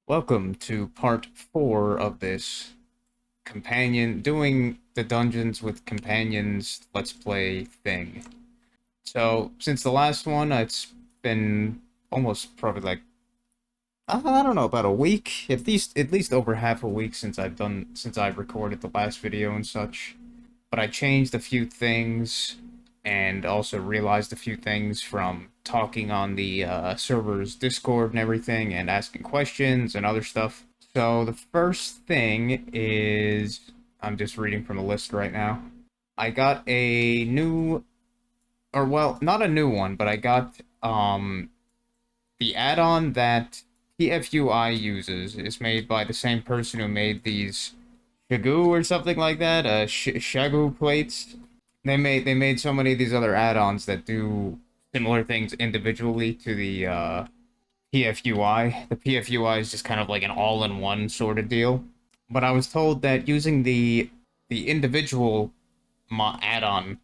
Welcome to part 4 of this doing the dungeons with companions let's play thing. So, since the last one, it's been almost probably like, I don't know, about a week, at least over half a week since I've recorded the last video and such. But I changed a few things and also realized a few things from talking on the server's Discord and everything and asking questions and other stuff. So the first thing is, I'm just reading from the list right now. I got a new, or well, not a new one, but I got the add-on that TFUI uses is made by the same person who made these Shagoo or something like that, Shagoo plates. They made so many of these other add-ons that do similar things individually to the PFUI. The PFUI is just kind of like an all-in-one sort of deal. But I was told that using the individual add-on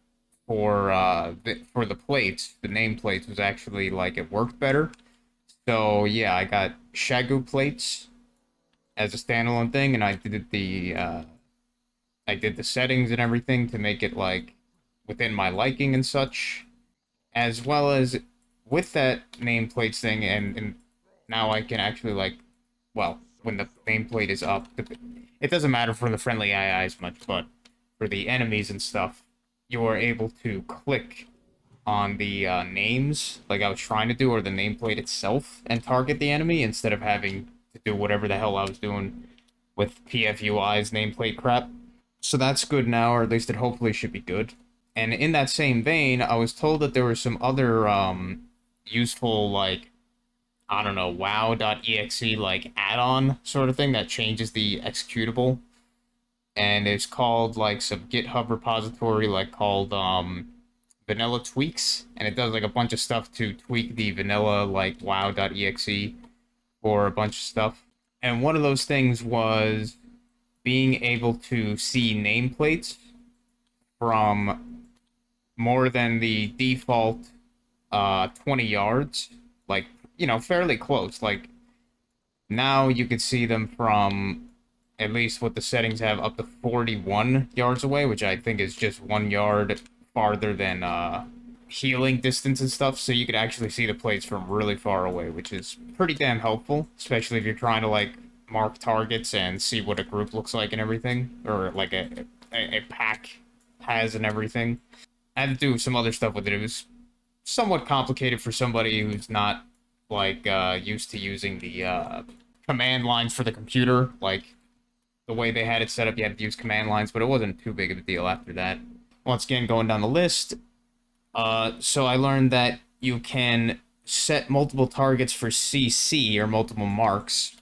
for the plates, the name plates, was actually like it worked better. So yeah, I got Shagoo plates as a standalone thing, and I did the settings and everything to make it like within my liking and such, as well as with that nameplate thing, and now I can actually like, well, when the nameplate is up, it doesn't matter for the friendly AIs much, but for the enemies and stuff, you are able to click on the names, like I was trying to do, or the nameplate itself, and target the enemy instead of having to do whatever the hell I was doing with PFUI's nameplate crap. So that's good now, or at least it hopefully should be good. And in that same vein, I was told that there were some other useful, like, I don't know, WoW.exe like add-on sort of thing that changes the executable. And it's called like some GitHub repository like called vanilla tweaks, and it does like a bunch of stuff to tweak the vanilla like wow.exe for a bunch of stuff. And one of those things was being able to see nameplates from more than the default 20 yards, like, fairly close. Like, now you could see them from at least what the settings have up to 41 yards away, which I think is just 1 yard farther than healing distance and stuff. So you could actually see the plates from really far away, which is pretty damn helpful, especially if you're trying to like mark targets and see what a group looks like and everything, or like a pack has and everything. I had to do some other stuff with it. It was somewhat complicated for somebody who's not like used to using the command lines for the computer. Like the way they had it set up, you had to use command lines, but it wasn't too big of a deal after that. Once again, going down the list, so I learned that you can set multiple targets for CC or multiple marks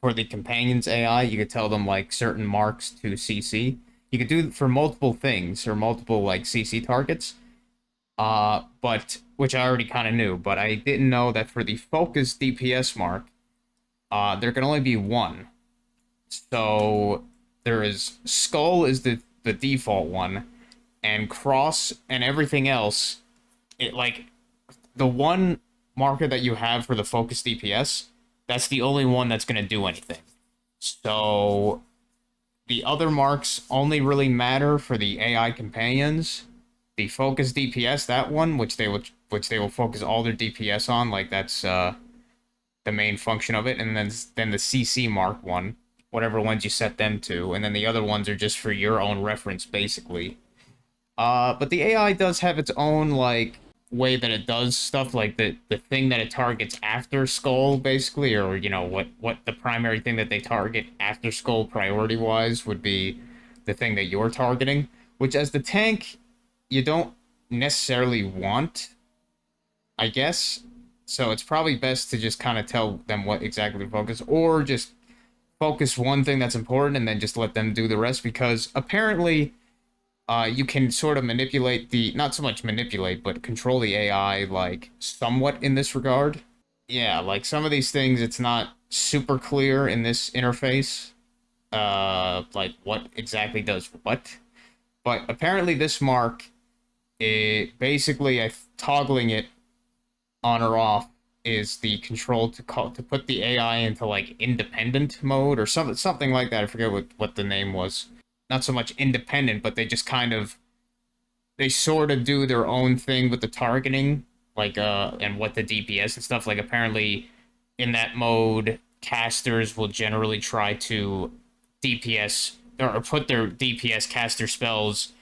for the companions AI. You could tell them like certain marks to CC. You could do it for multiple things or multiple like CC targets. But which I already kind of knew, but I didn't know that for the focus DPS mark, there can only be one. So there is skull is the default one, and cross and everything else. It like the one marker that you have for the focus DPS. That's the only one that's gonna do anything. So the other marks only really matter for the AI companions. The focus DPS, that one, which they will focus all their DPS on, like that's the main function of it, and then the CC mark one, whatever ones you set them to, and then the other ones are just for your own reference, basically. But the AI does have its own like way that it does stuff, like the thing that it targets after skull, basically, or what the primary thing that they target after skull priority wise would be the thing that you're targeting. Which as the tank, you don't necessarily want, I guess. So it's probably best to just kind of tell them what exactly to focus, or just focus one thing that's important and then just let them do the rest. Because apparently, you can sort of manipulate not so much manipulate, but control the AI like somewhat in this regard. Yeah, like some of these things, it's not super clear in this interface. Like what exactly does what. But apparently, this mark, it basically, toggling it on or off, is the control to put the AI into like independent mode or something like that. I forget what the name was. Not so much independent, but they just kind of they sort of do their own thing with the targeting, like and what the DPS and stuff. Like apparently in that mode, casters will generally try to DPS or put their DPS caster spells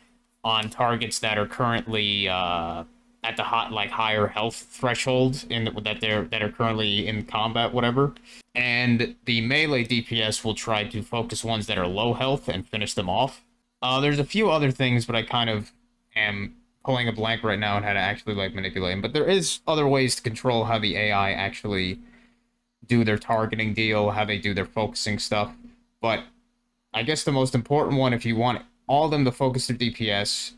on targets that are currently at the higher health threshold that are currently in combat, whatever. And the melee DPS will try to focus ones that are low health and finish them off. There's a few other things, but I kind of am pulling a blank right now on how to actually like manipulate them. But there is other ways to control how the AI actually do their targeting deal, how they do their focusing stuff. But I guess the most important one, if you want all of them to focus their DPS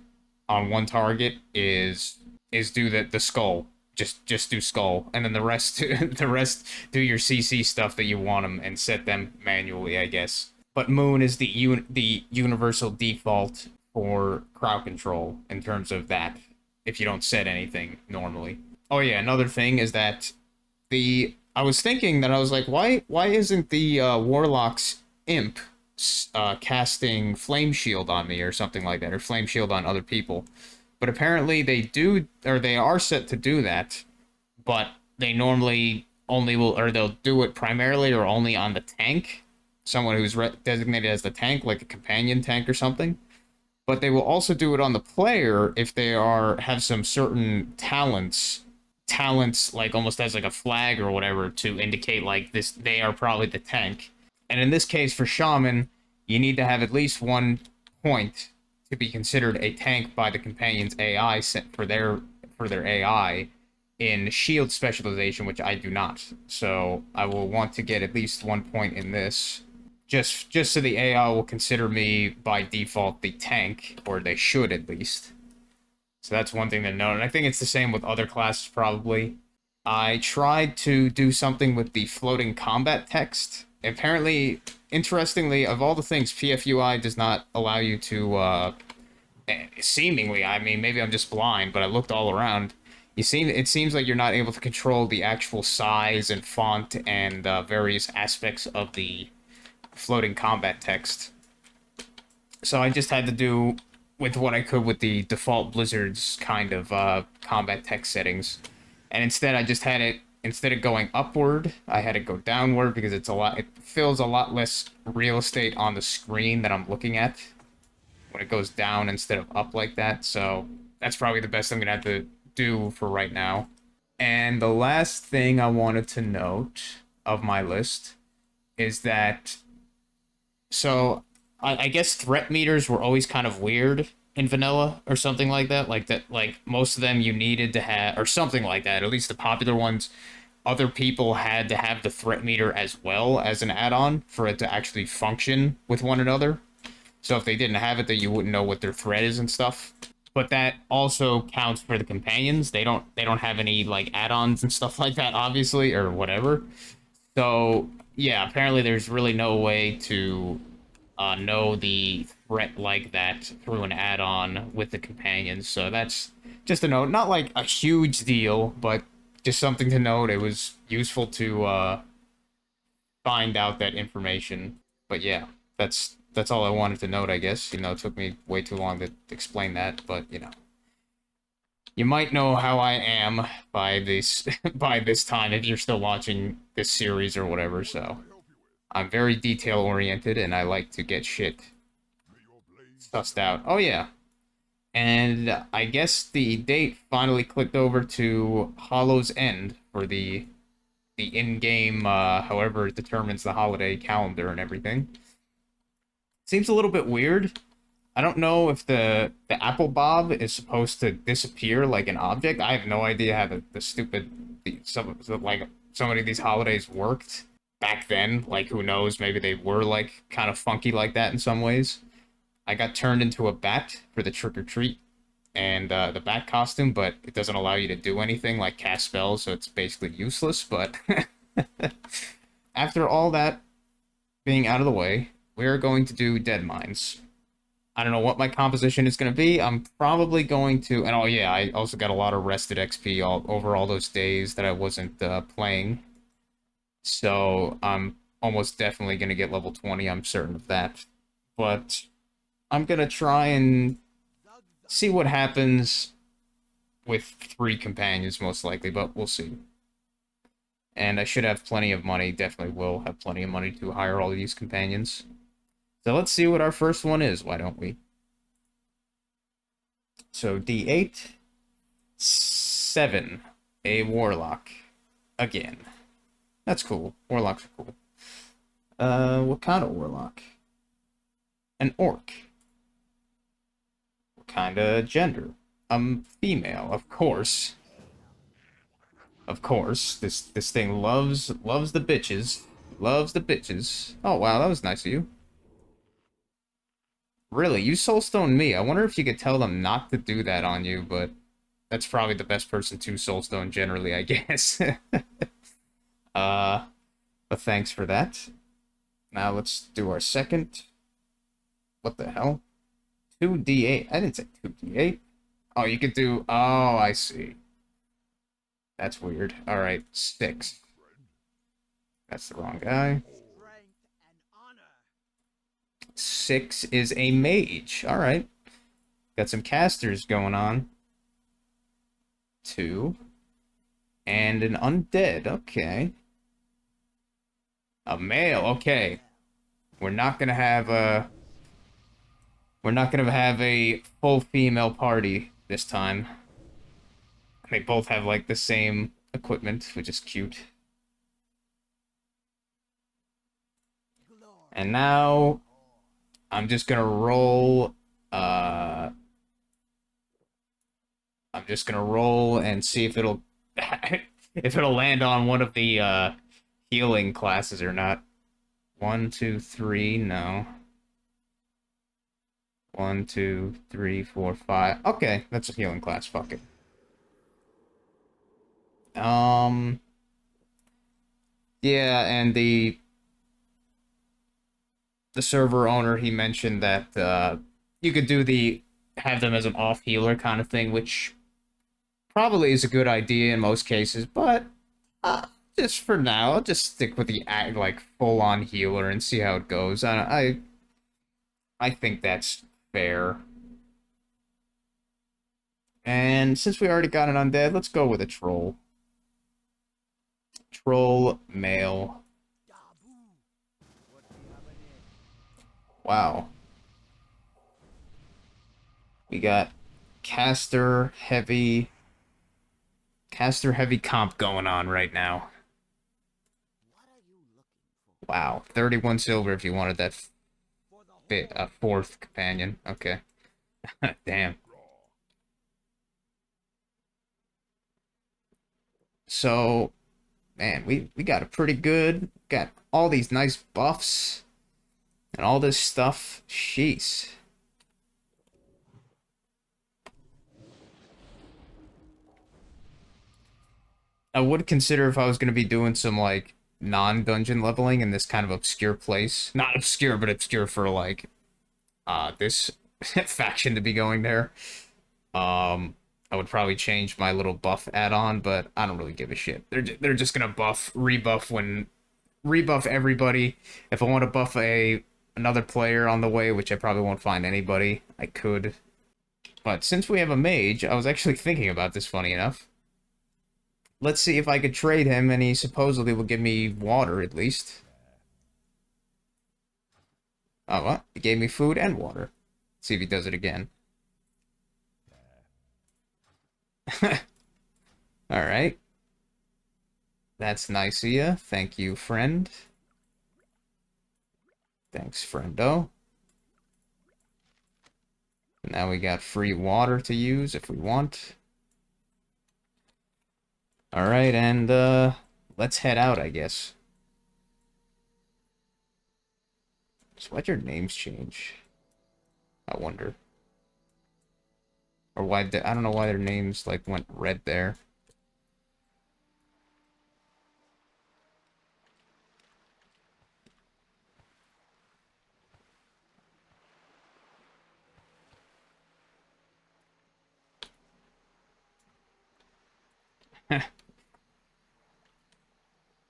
on one target, is do the skull. Just do skull, and then the rest the rest do your CC stuff that you want them and set them manually, I guess. But Moon is the universal default for crowd control in terms of that. If you don't set anything normally. Oh yeah, another thing is that I was thinking that I was like, why isn't the Warlock's imp casting Flame Shield on me or something like that, or Flame Shield on other people? But apparently they do, or they are set to do that, but they normally only will, or they'll do it primarily or only on the tank, someone who's designated as the tank, like a companion tank or something. But they will also do it on the player if they have some certain talents like almost as like a flag or whatever to indicate like this they are probably the tank. And in this case for Shaman, you need to have at least 1 point to be considered a tank by the companion's AI set for their AI in shield specialization, which I do not. So I will want to get at least 1 point in this. Just so the AI will consider me by default the tank, or they should at least. So that's one thing to note, and I think it's the same with other classes probably. I tried to do something with the floating combat text. Apparently, interestingly, of all the things, PFUI does not allow you to, seemingly, I mean, maybe I'm just blind, but I looked all around. It seems like you're not able to control the actual size and font and various aspects of the floating combat text. So I just had to do with what I could with the default Blizzard's kind of combat text settings. And instead I just had it, instead of going upward, I had it go downward because it fills a lot less real estate on the screen that I'm looking at when it goes down instead of up like that. So that's probably the best I'm gonna have to do for right now. And the last thing I wanted to note of my list is that, so I guess threat meters were always kind of weird in vanilla or something like that. Like most of them you needed to have, or something like that. At least the popular ones, other people had to have the threat meter as well as an add-on for it to actually function with one another. So if they didn't have it, then you wouldn't know what their threat is and stuff. But that also counts for the companions. They don't have any like add-ons and stuff like that, obviously, or whatever. So yeah, apparently there's really no way to know the threat like that through an add-on with the companions. So that's just a note. Not like a huge deal, but just something to note. It was useful to find out that information. But yeah, that's all I wanted to note, I guess. You know, it took me way too long to explain that, but you know. You might know how I am by this by this time if you're still watching this series or whatever, so I'm very detail oriented and I like to get shit sussed out. Oh yeah. And I guess the date finally clicked over to Hollow's End for the in-game however it determines the holiday calendar and everything. Seems a little bit weird. I don't know if the apple bob is supposed to disappear like an object. I have no idea how some of these holidays worked back then. Like, who knows? Maybe they were like kind of funky like that in some ways. I got turned into a bat for the trick or treat and the bat costume, but it doesn't allow you to do anything like cast spells, so it's basically useless. But after all that being out of the way, we're going to do Deadmines. I don't know what my composition is going to be. I'm probably going to, and oh yeah, I also got a lot of rested XP over all those days that I wasn't playing. So I'm almost definitely going to get level 20, I'm certain of that. But I'm going to try and see what happens with 3 companions, most likely, but we'll see. And I should have plenty of money, definitely will have plenty of money to hire all of these companions. So let's see what our first one is, why don't we? So D8, 7, a Warlock. Again. That's cool. Warlocks are cool. What kind of Warlock? An Orc. What kind of gender? Female, of course. Of course. This thing loves the bitches. Loves the bitches. Oh wow, that was nice of you. Really, you soulstone me. I wonder if you could tell them not to do that on you, but that's probably the best person to soulstone generally, I guess. uh, but thanks for that. Now let's do our second. What the hell? 2d8. I didn't say 2d8. Oh, you could do... Oh, I see. That's weird. Alright, 6. That's the wrong guy. 6 is a mage. Alright. Got some casters going on. 2. And an undead. Okay. A male. Okay. We're not gonna have a... We're not gonna have a full female party this time. They both have, like, the same equipment, which is cute. And now... I'm just gonna roll... I'm just gonna roll and see if it'll... if it'll land on one of the, healing classes or not. 1, 2, 3, no. 1, 2, 3, 4, 5. Okay, that's a healing class. Fuck it. Yeah, and the server owner, he mentioned that you could do the have them as an off healer kind of thing, which probably is a good idea in most cases, but uh, just for now, I'll just stick with the like full on healer and see how it goes. I think that's fair. And since we already got an undead, let's go with a troll. Troll male. Wow. We got caster heavy comp going on right now. Wow, 31 silver if you wanted that fit a 4th companion. Okay. Damn. So, man, we got a pretty good, got all these nice buffs and all this stuff. Jeez. I would consider if I was going to be doing some like non-dungeon leveling in this kind of obscure place. Not obscure, but obscure for like this faction to be going there. I would probably change my little buff add-on, but I don't really give a shit. They're just gonna rebuff everybody. If I want to buff another player on the way, which I probably won't find anybody, I could. But since we have a mage, I was actually thinking about this, funny enough. Let's see if I could trade him, and he supposedly will give me water, at least. Oh, what? He gave me food and water. Let's see if he does it again. Alright. That's nice of you. Thank you, friend. Thanks, friendo. Now we got free water to use if we want. Alright, and let's head out, I guess. So why'd your names change? I wonder. Or why, I don't know why their names, like, went red there.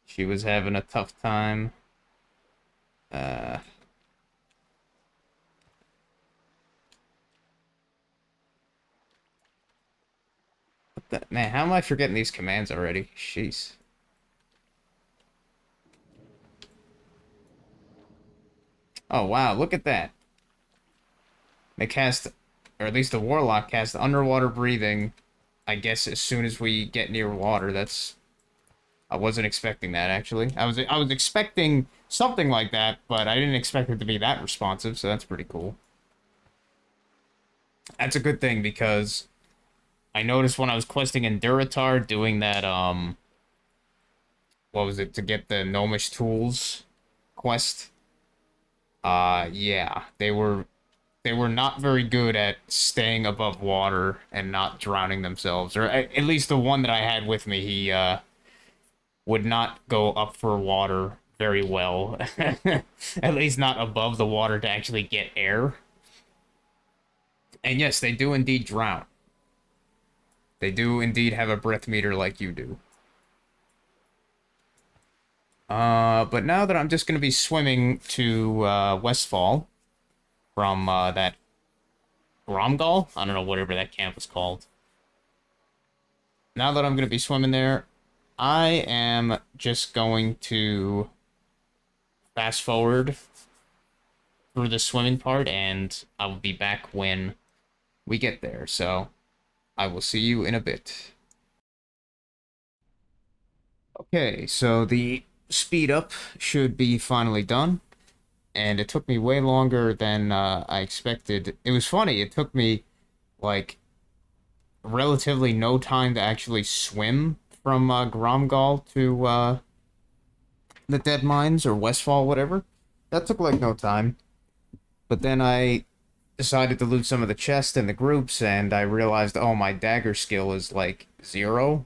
She was having a tough time. Uh, Man, how am I forgetting these commands already? Jeez. Oh, wow, look at that. They cast, or at least the Warlock cast underwater breathing, I guess as soon as we get near water. I wasn't expecting that, actually. I was expecting something like that, but I didn't expect it to be that responsive, so that's pretty cool. That's a good thing, because I noticed when I was questing in Duratar, doing that, what was it, to get the Gnomish Tools quest? Yeah, they were not very good at staying above water and not drowning themselves, or at least the one that I had with me, he, would not go up for water very well. At least not above the water to actually get air. And yes, they do indeed drown. They do indeed have a breath meter like you do. But now that I'm just going to be swimming to Westfall from that Gromgal? I don't know, whatever that camp was called. Now that I'm going to be swimming there, I am just going to fast forward through the swimming part, and I will be back when we get there. So I will see you in a bit. Okay, so the speed up should be finally done, and it took me way longer than I expected. It was funny, it took me like relatively no time to actually swim from Gromgal to the Deadmines or Westfall, whatever. That took like no time. But then I decided to loot some of the chests in the groups, and I realized, oh, my dagger skill is like 0.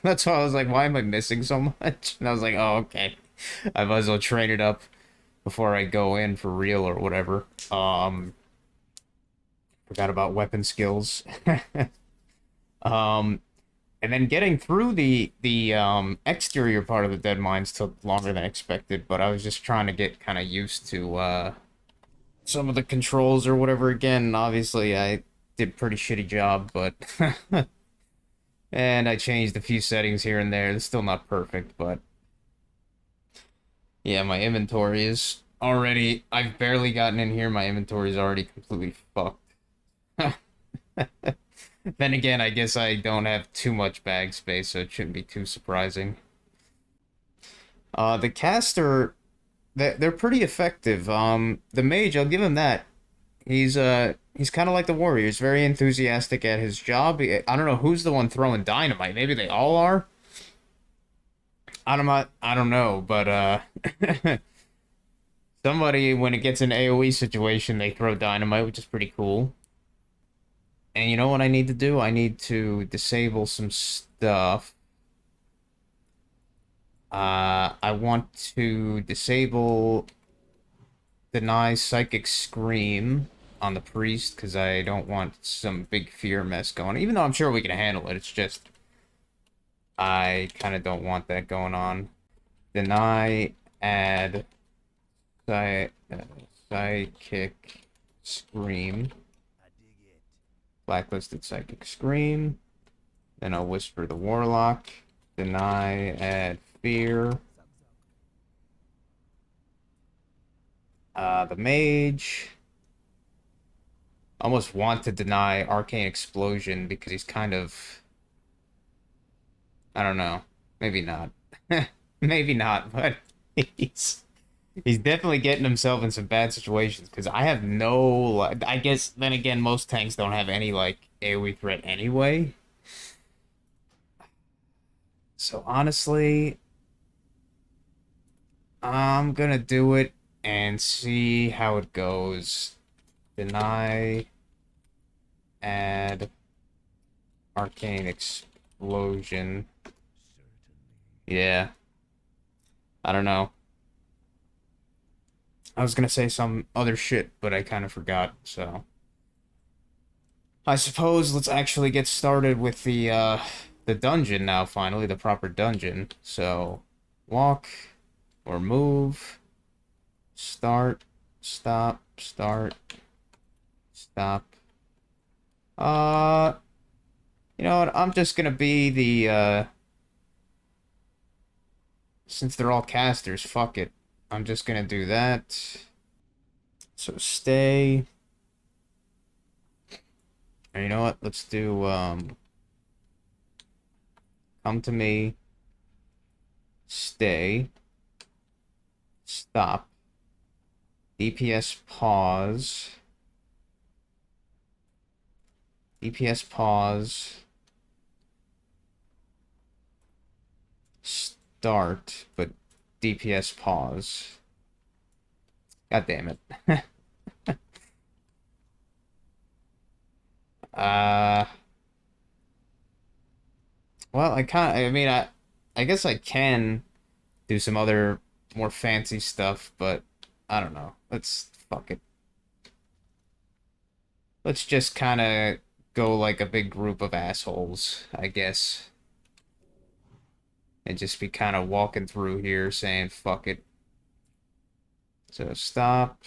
That's why I was like, why am I missing so much? And I was like, oh, okay. I might as well train it up before I go in for real or whatever. Forgot about weapon skills. um, and then getting through the exterior part of the Deadmines took longer than expected, but I was just trying to get kind of used to some of the controls or whatever again. Obviously, I did a pretty shitty job, but and I changed a few settings here and there. It's still not perfect, but yeah, my inventory is already. I've barely gotten in here. My inventory is already completely fucked. Then again, I guess I don't have too much bag space, so it shouldn't be too surprising. The caster, they're pretty effective. The mage, I'll give him that. He's kind of like the warrior. He's very enthusiastic at his job. I don't know who's the one throwing dynamite. Maybe they all are. I don't know, but somebody when it gets an AoE situation, they throw dynamite, which is pretty cool. And you know what I need to do? I need to disable some stuff. I want to disable deny Psychic Scream on the priest because I don't want some big fear mess going. Even though I'm sure we can handle it, it's just I kind of don't want that going on. Deny add Psychic Scream. Blacklisted Psychic Scream. Then I'll whisper the Warlock. Deny add fear. The Mage. Almost want to deny Arcane Explosion because he's kind of... I don't know. Maybe not. Maybe not, but he's definitely getting himself in some bad situations because I have no... I guess, then again, most tanks don't have any, like, AoE threat anyway. So, honestly, I'm gonna do it and see how it goes. Deny, add, Arcane Explosion. Yeah. I don't know. I was gonna say some other shit, but I kind of forgot, so... I suppose let's actually get started with the the dungeon now, finally, the proper dungeon. So, walk or move, start, stop, start, stop. Uh, you know what? I'm just gonna be the, since they're all casters, fuck it. I'm just gonna do that. So stay. Or you know what? Let's do, come to me, stay, stop, DPS pause, DPS pause, start, but DPS pause. God damn it. Uh, well, I guess I can do some other more fancy stuff, but I don't know. Let's fuck it. Let's just kind of go like a big group of assholes, I guess. And just be kind of walking through here saying fuck it. So stop.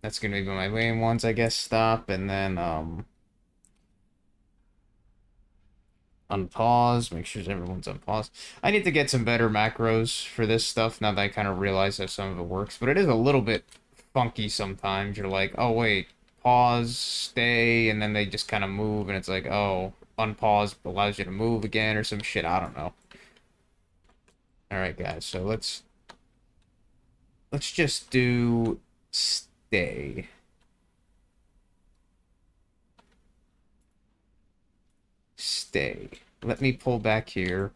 That's gonna be my main ones, I guess. Stop, and then unpause. Make sure everyone's unpaused. I need to get some better macros for this stuff now that I kind of realize how some of it works. But it is a little bit funky sometimes. You're like, oh wait, pause, stay, and then they just kind of move, and it's like, oh, unpause allows you to move again or some shit. I don't know. All right, guys. So let's just do stay. Stay. Let me pull back here.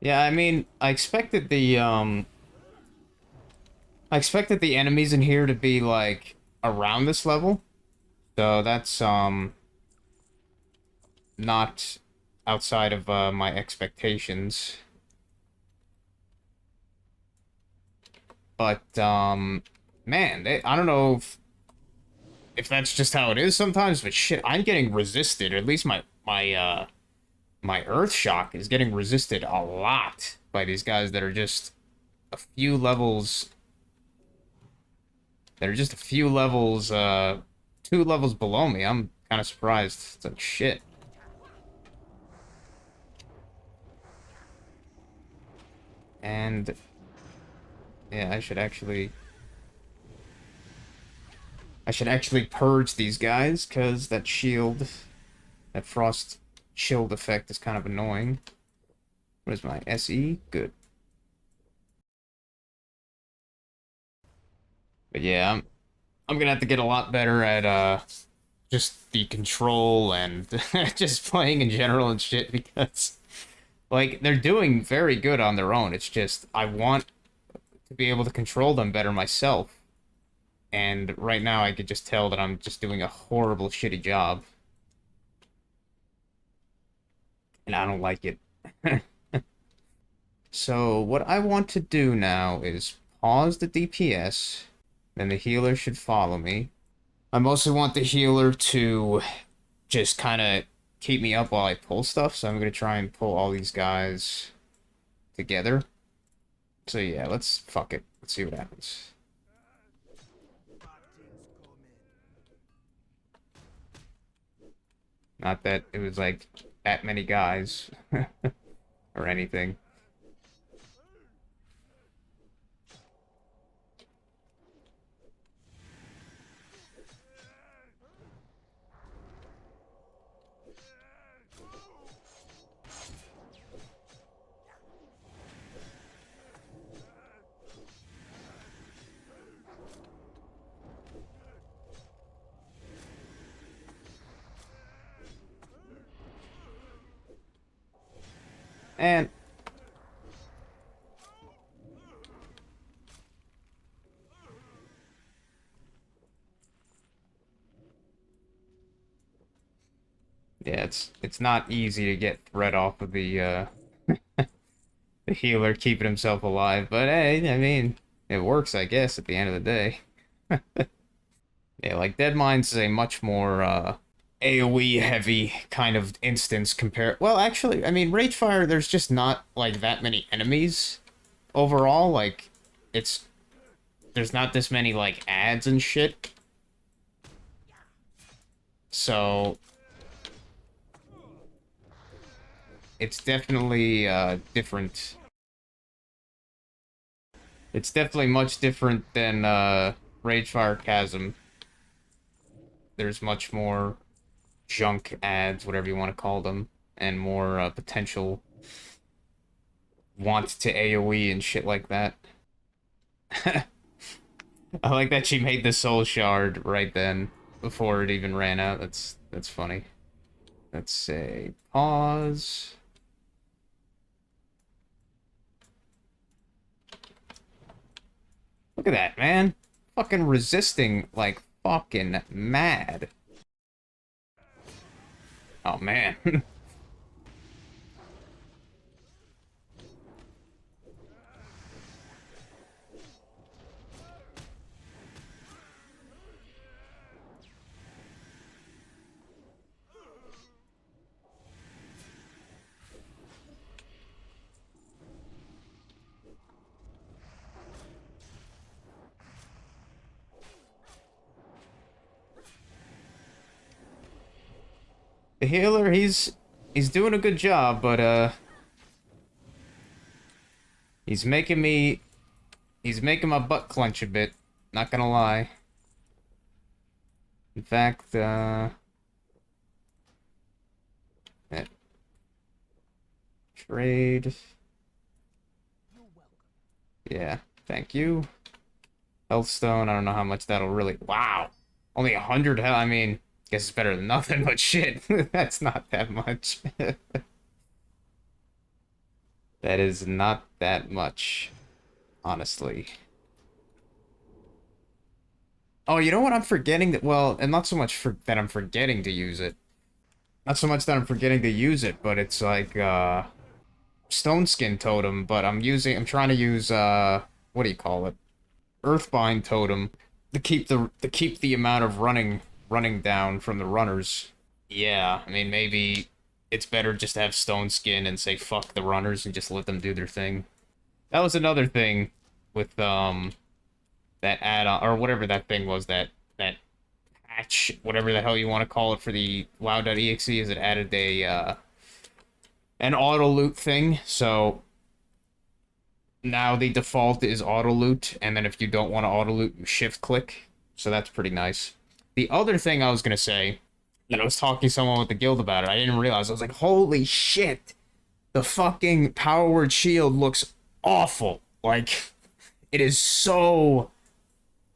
Yeah, I mean, I expected the enemies in here to be like around this level. So that's not outside of my expectations. But man, I don't know if that's just how it is sometimes, but shit, I'm getting resisted. Or at least my Earth Shock is getting resisted a lot by these guys that are just a few levels a few levels 2 levels below me. I'm kind of surprised. It's like shit. And yeah, I should actually purge these guys because that frost shield effect is kind of annoying. What is my SE? Good. But yeah, I'm gonna have to get a lot better at just the control and just playing in general and shit because like they're doing very good on their own. It's just I want to be able to control them better myself. And right now I could just tell that I'm just doing a horrible shitty job. And I don't like it. So what I want to do now is pause the DPS, then the healer should follow me. I mostly want the healer to just kind of keep me up while I pull stuff, so I'm going to try and pull all these guys together. So yeah, let's fuck it. Let's see what happens. Not that it was like that many guys or anything. And Yeah, it's not easy to get threat off of the healer keeping himself alive, but hey, I mean, it works, I guess, at the end of the day. Yeah, like Deadmines is a much more AoE heavy kind of instance compared. Well, actually, I mean, Ragefire, there's just not like that many enemies overall. Like, it's there's not this many like ads and shit. So it's definitely different. It's definitely much different than Ragefire Chasm. There's much more junk ads, whatever you want to call them, and more potential want to AoE and shit like that. I like that she made the soul shard right then before it even ran out. That's funny. Let's say pause. Look at that, man. Fucking resisting like fucking mad. Oh man. The healer, he's doing a good job, but he's making me he's making my butt clench a bit. Not gonna lie. In fact, eh, trade. Yeah, thank you. Healthstone, I don't know how much that'll really. Wow, only 100 health. I mean, guess it's better than nothing, but shit, that's not that much. That is not that much, honestly. Oh, you know what I'm forgetting that, well, and not so much for that I'm forgetting to use it. Not so much that I'm forgetting to use it, but it's like Stone Skin Totem, but I'm trying to use what do you call it? Earthbind Totem to keep the amount of running down from the runners. Yeah, I mean maybe it's better just to have Stone Skin and say fuck the runners and just let them do their thing. That was another thing with that add-on or whatever that thing was that patch, whatever the hell you want to call it for the WoW.exe, is it added a an auto loot thing. So now the default is auto loot, and then if you don't want to auto loot, you shift click. So that's pretty nice. The other thing I was gonna say, and I was talking to someone with the guild about it, I didn't realize. I was like, holy shit, the fucking power word shield looks awful. Like, it is so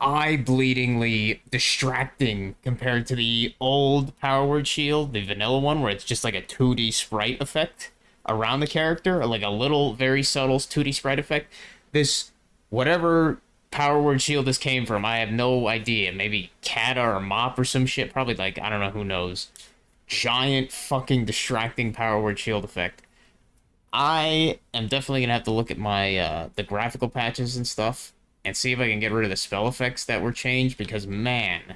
eye-bleedingly distracting compared to the old Power Word Shield, the vanilla one, where it's just like a 2D sprite effect around the character, or like a little, very subtle 2D sprite effect. This, whatever Power Word Shield this came from, I have no idea. Maybe Kata or Mop or some shit. Probably like, I don't know, who knows. Giant fucking distracting Power Word Shield effect. I am definitely gonna have to look at my the graphical patches and stuff and see if I can get rid of the spell effects that were changed because man,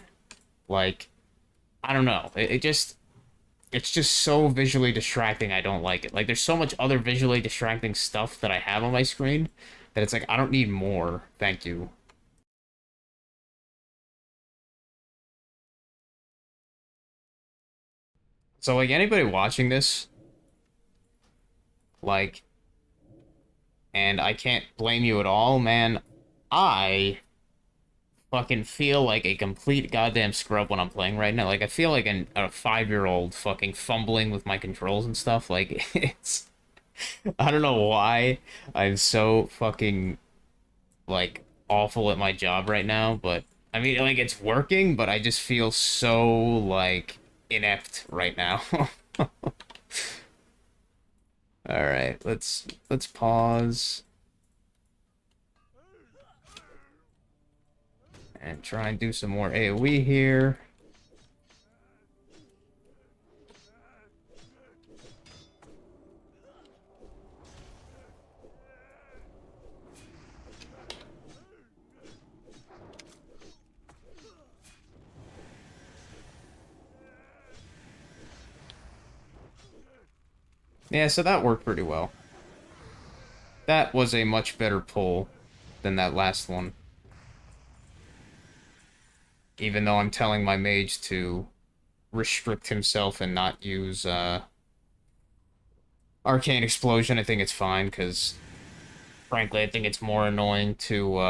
like I don't know, it's just so visually distracting. I don't like it. Like there's so much other visually distracting stuff that I have on my screen that it's like I don't need more. Thank you. So like anybody watching this, like, and I can't blame you at all, man. I fucking feel like a complete goddamn scrub when I'm playing right now. Like, I feel like a 5-year-old fucking fumbling with my controls and stuff. Like, it's... I don't know why I'm so fucking, like, awful at my job right now, but... I mean, like, it's working, but I just feel so, like, inept right now. Alright, let's pause and try and do some more AoE here. Yeah, so that worked pretty well. That was a much better pull than that last one. Even though I'm telling my mage to restrict himself and not use Arcane Explosion, I think it's fine, because frankly, I think it's more annoying to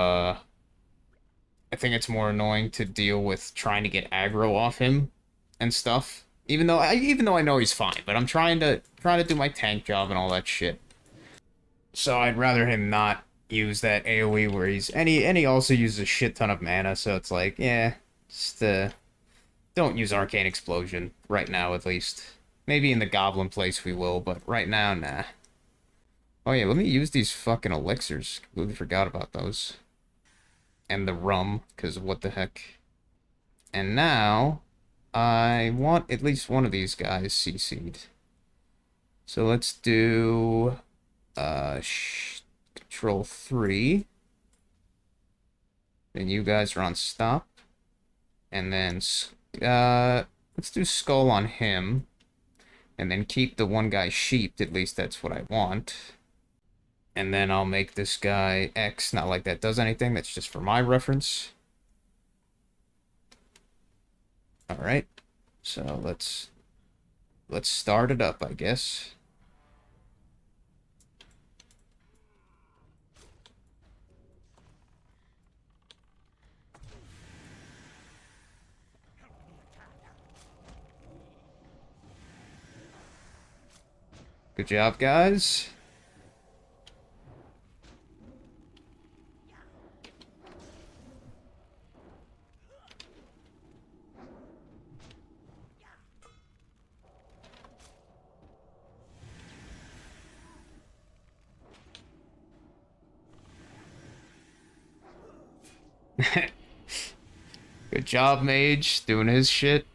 deal with trying to get aggro off him and stuff. Even though I know he's fine, but I'm trying to do my tank job and all that shit. So I'd rather him not use that AoE where he also uses a shit ton of mana, so it's like, yeah, just don't use Arcane Explosion right now at least. Maybe in the Goblin place we will, but right now, nah. Oh yeah, let me use these fucking elixirs. Completely forgot about those. And the rum, because what the heck. And now, I want at least one of these guys CC'd. So let's do, control 3. Then you guys are on stop. And then, let's do skull on him. And then keep the one guy sheeped, at least that's what I want. And then I'll make this guy X, not like that does anything, that's just for my reference. Alright, so let's start it up, I guess. Good job, guys. Good job, Mage, doing his shit.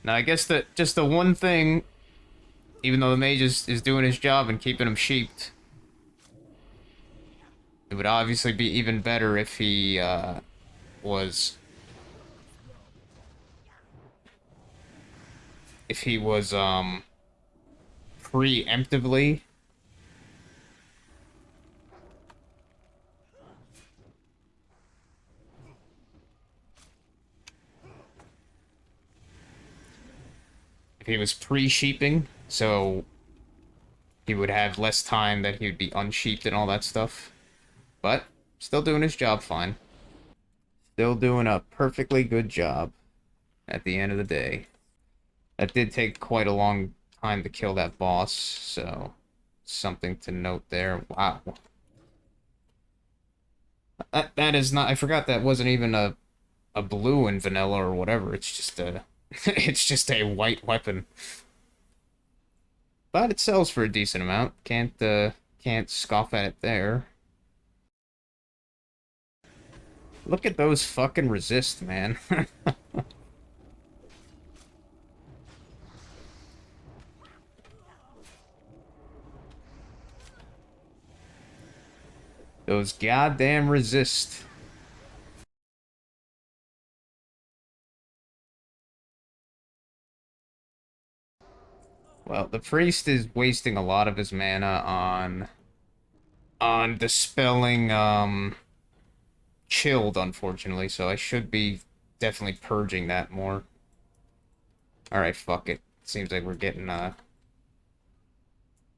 Now, I guess that just the one thing, even though the Mage is doing his job and keeping him sheeped, it would obviously be even better if he, was... If he was, preemptively... If he was pre-sheeping, so he would have less time that he would be unsheeped and all that stuff. But, still doing his job fine. Still doing a perfectly good job at the end of the day. That did take quite a long time to kill that boss, so something to note there. Wow. That is not... I forgot that wasn't even a blue in vanilla or whatever. It's just a... it's just a white weapon. But it sells for a decent amount. Can't scoff at it there. Look at those fucking resist, man. Those goddamn resist. Well, the priest is wasting a lot of his mana on dispelling chilled, unfortunately, so I should be definitely purging that more. Alright, fuck it. Seems like we're getting a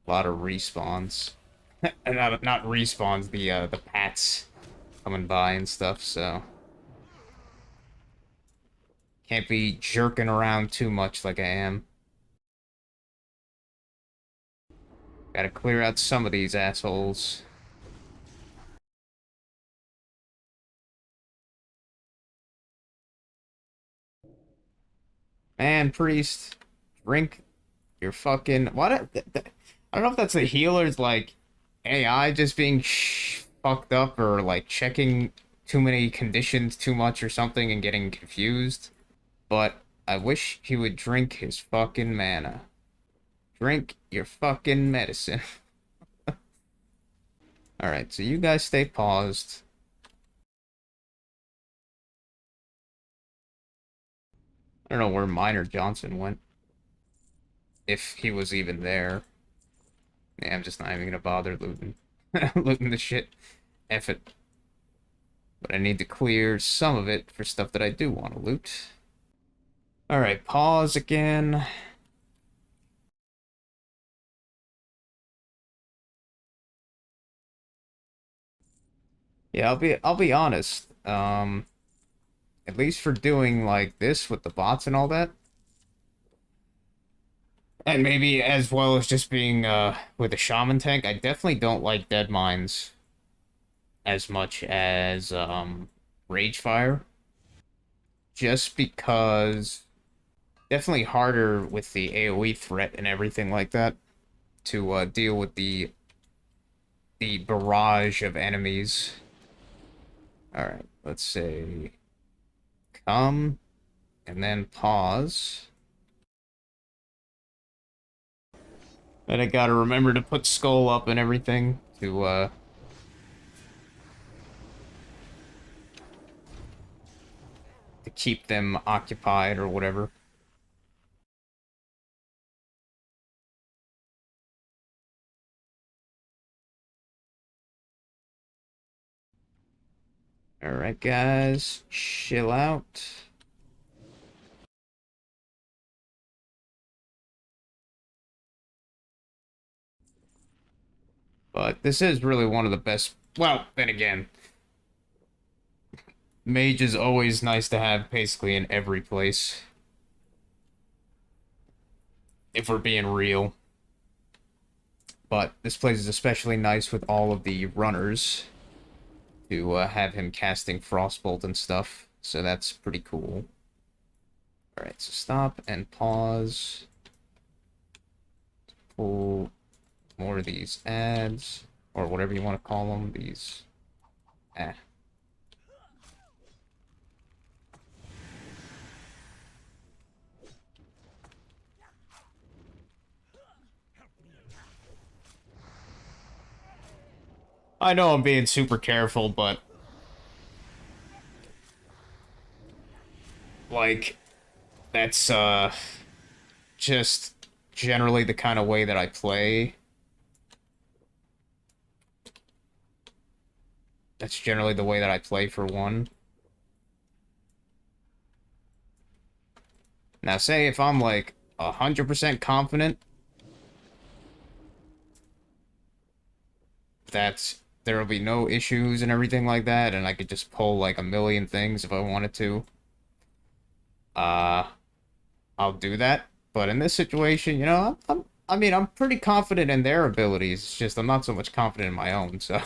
lot of respawns. Not respawns, the pats coming by and stuff, so can't be jerking around too much like I am. Gotta clear out some of these assholes. Man, priest, drink your fucking... What? I don't know if that's the healer's, like, AI just being fucked up or, like, checking too many conditions too much or something and getting confused. But I wish he would drink his fucking mana. Drink your fucking medicine. Alright, so you guys stay paused. I don't know where Minor Johnson went. If he was even there. Yeah, I'm just not even gonna bother looting. Looting the shit. F it. But I need to clear some of it for stuff that I do want to loot. Alright, pause again. Yeah, I'll be honest. At least for doing like this with the bots and all that. And maybe as well as just being with the Shaman Tank, I definitely don't like Deadmines as much as Ragefire. Just because definitely harder with the AoE threat and everything like that to deal with the barrage of enemies. Alright, let's say come and then pause. Then I gotta remember to put skull up and everything to keep them occupied or whatever. Alright, guys, chill out. But this is really one of the best. Well, then again, mage is always nice to have basically in every place. If we're being real. But this place is especially nice with all of the runners to have him casting Frostbolt and stuff. So that's pretty cool. Alright, so stop and pause. Pull more of these ads, or whatever you want to call them. These. Ah. I know I'm being super careful, but like that's just generally the kind of way that I play. That's generally the way that I play for one. Now say if I'm like 100% confident that there will be no issues and everything like that, and I could just pull like a million things if I wanted to. Uh, I'll do that. But in this situation, you know, I mean, I'm pretty confident in their abilities. It's just I'm not so much confident in my own, so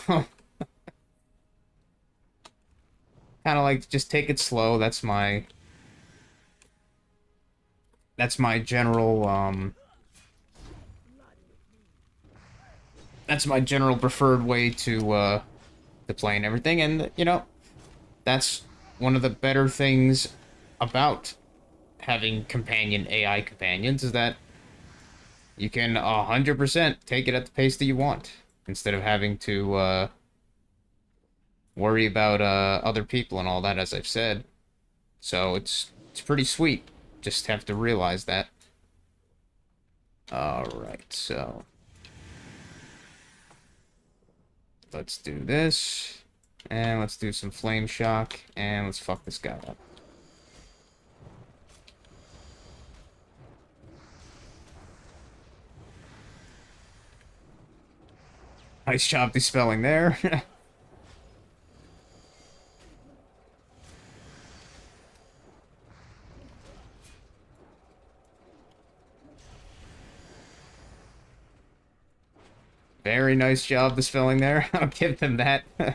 kind of like just take it slow. That's my general that's my general preferred way to play and everything. And you know, that's one of the better things about having companion AI companions is that you can 100% take it at the pace that you want instead of having to worry about other people and all that, as I've said. So it's pretty sweet. Just have to realize that. All right, so let's do this, and let's do some flame shock, and let's fuck this guy up. Nice job dispelling there. Very nice job dispelling there. I'll give them that. I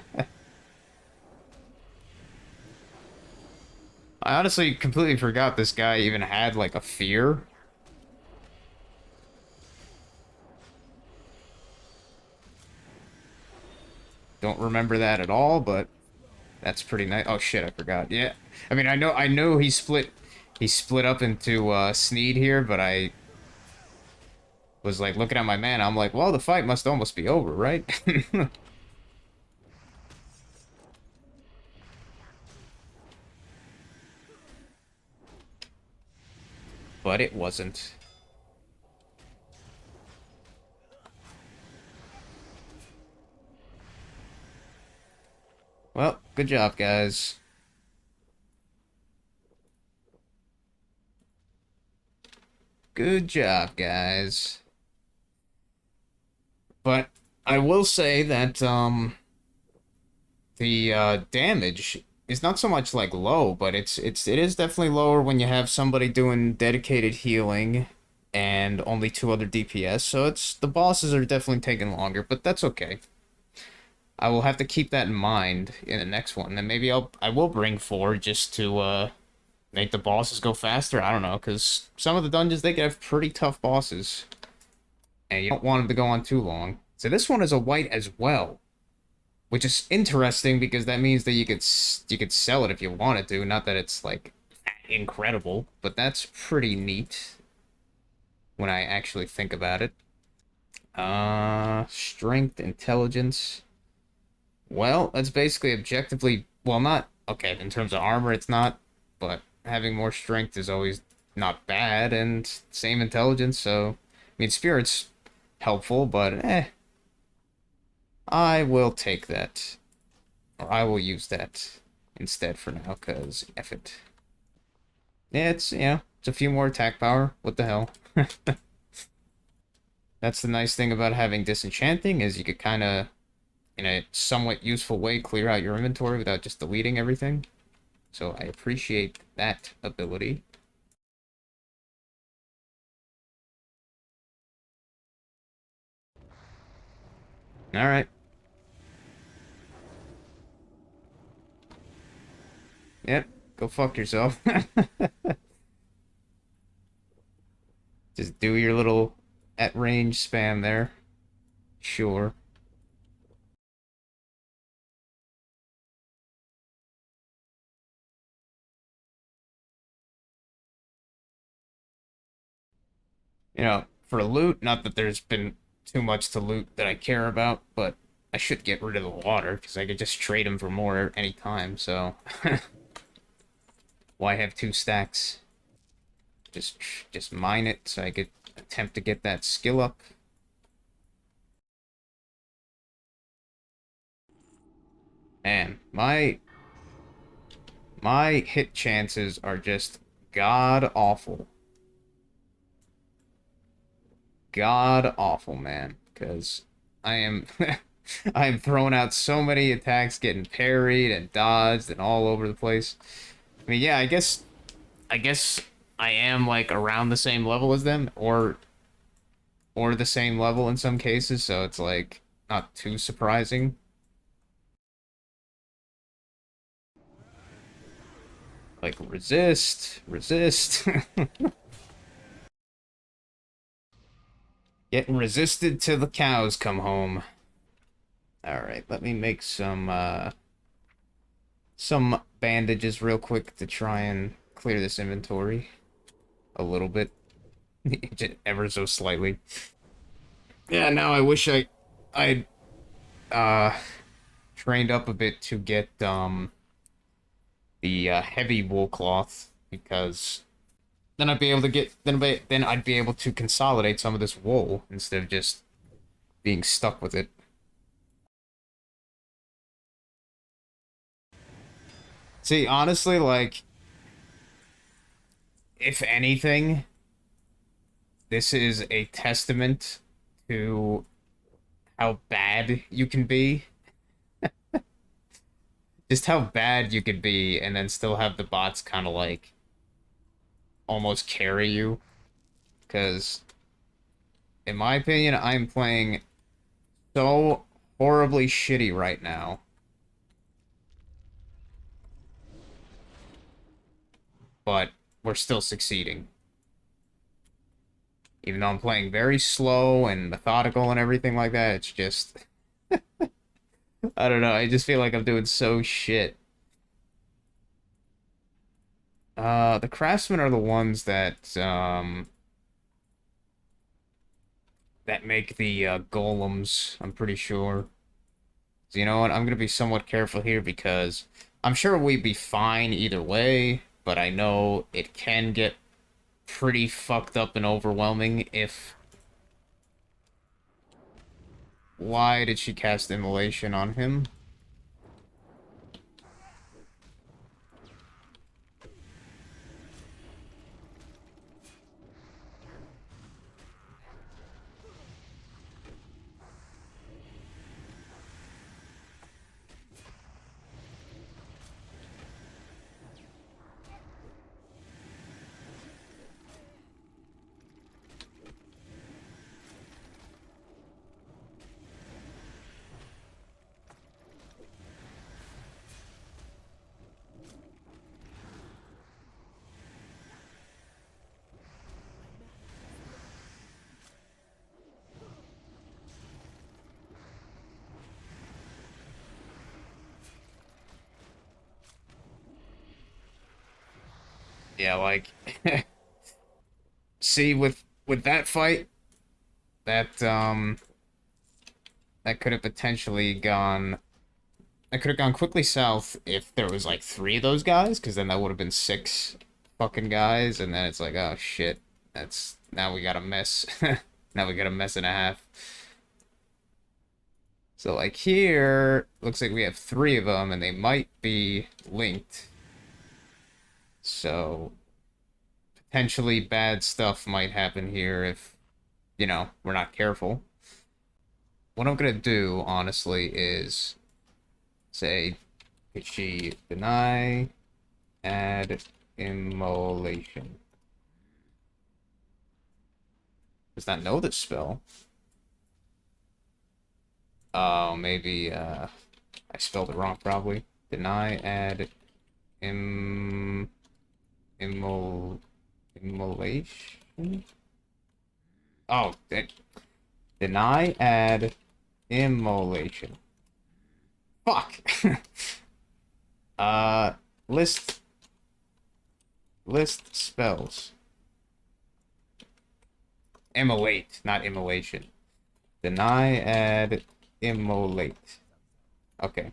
honestly completely forgot this guy even had, like, a fear. Don't remember that at all, but that's pretty nice. Oh shit, I forgot. Yeah. I mean, I know he split up into Sneed here, but I was like looking at my mana. I'm like, well, the fight must almost be over, right? but it wasn't. Well, good job, guys. Good job, guys. But I will say that the damage is not so much like low, but it is definitely lower when you have somebody doing dedicated healing and only two other DPS. So it's the bosses are definitely taking longer, but that's okay. I will have to keep that in mind in the next one, and maybe I will bring four just to make the bosses go faster. I don't know, because some of the dungeons they can have pretty tough bosses, and you don't want them to go on too long. So this one is a white as well, which is interesting because that means that you could sell it if you wanted to. Not that it's like incredible, but that's pretty neat when I actually think about it. Strength, intelligence. Well, that's basically objectively, well, not okay in terms of armor. It's not, but having more strength is always not bad, and same intelligence. So, I mean, spirit's helpful, but I will take that. Or I will use that instead for now, because F it. Yeah, it's a few more attack power. What the hell? That's the nice thing about having disenchanting, is you could kind of, in a somewhat useful way, clear out your inventory without just deleting everything. So I appreciate that ability. Alright. Yep, go fuck yourself. Just do your little at range spam there. Sure. For loot, not that there's been too much to loot that I care about, but I should get rid of the water, because I could just trade them for more anytime, so... Why have two stacks? Just mine it so I could attempt to get that skill up. Man, my hit chances are just god awful. God awful, man. Because I am I am throwing out so many attacks, getting parried and dodged and all over the place. I mean, yeah, I guess I am like around the same level as them, or the same level in some cases, so it's like not too surprising. Like resist, resist. Getting resisted till the cows come home. Alright, let me make some bandages real quick to try and clear this inventory a little bit. Just ever so slightly. Yeah, now I wish I'd uh trained up a bit to get the heavy wool cloth, because then I'd be able to get then I'd be able to consolidate some of this wool instead of just being stuck with it. See, honestly, like, if anything, this is a testament to how bad you can be. Just how bad you could be, and then still have the bots kind of like almost carry you. Because, in my opinion, I'm playing so horribly shitty right now. But we're still succeeding. Even though I'm playing very slow and methodical and everything like that, it's just... I don't know, I just feel like I'm doing so shit. The craftsmen are the ones that make the golems, I'm pretty sure. So you know what, I'm gonna be somewhat careful here, because I'm sure we'd be fine either way, but I know it can get pretty fucked up and overwhelming if... Why did she cast Immolation on him? Yeah, like... See, with that fight, that that could have potentially gone... That could have gone quickly south if there was, like, 3 of those guys, because then that would have been 6 fucking guys, and then it's like, oh, shit. That's... Now we got a mess. Now we got a mess and a half. So, like, here, looks like we have 3 of them, and they might be linked. So, potentially bad stuff might happen here if, you know, we're not careful. What I'm gonna do, honestly, is say, could she deny, add immolation? Does not know this spell. Oh, maybe, I spelled it wrong, probably. Deny, add im... immolation? Oh, deny, add immolation. Fuck! uh, list... List spells. Immolate, not immolation. Deny, add, immolate. Okay.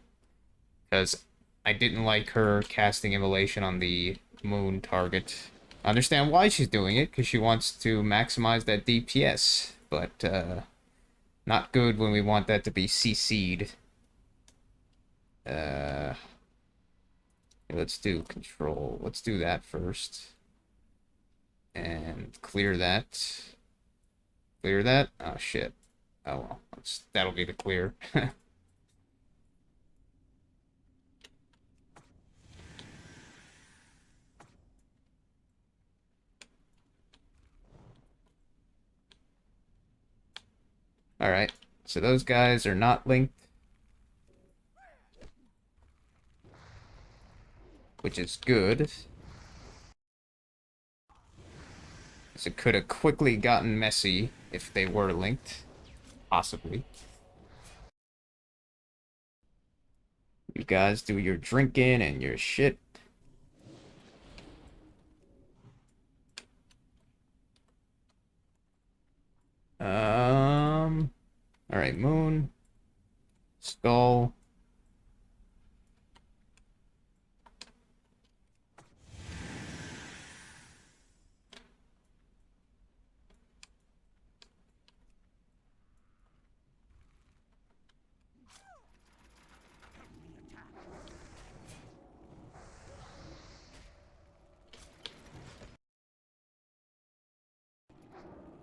Because I didn't like her casting immolation on the moon target. I understand why she's doing it, because she wants to maximize that DPS. But, not good when we want that to be CC'd. Let's do control. Let's do that first. And clear that. Clear that? Oh, shit. Oh, well. That'll be the clear. Alright. So those guys are not linked. Which is good. So it could have quickly gotten messy if they were linked. Possibly. You guys do your drinking and your shit. Alright, Moon. Skull.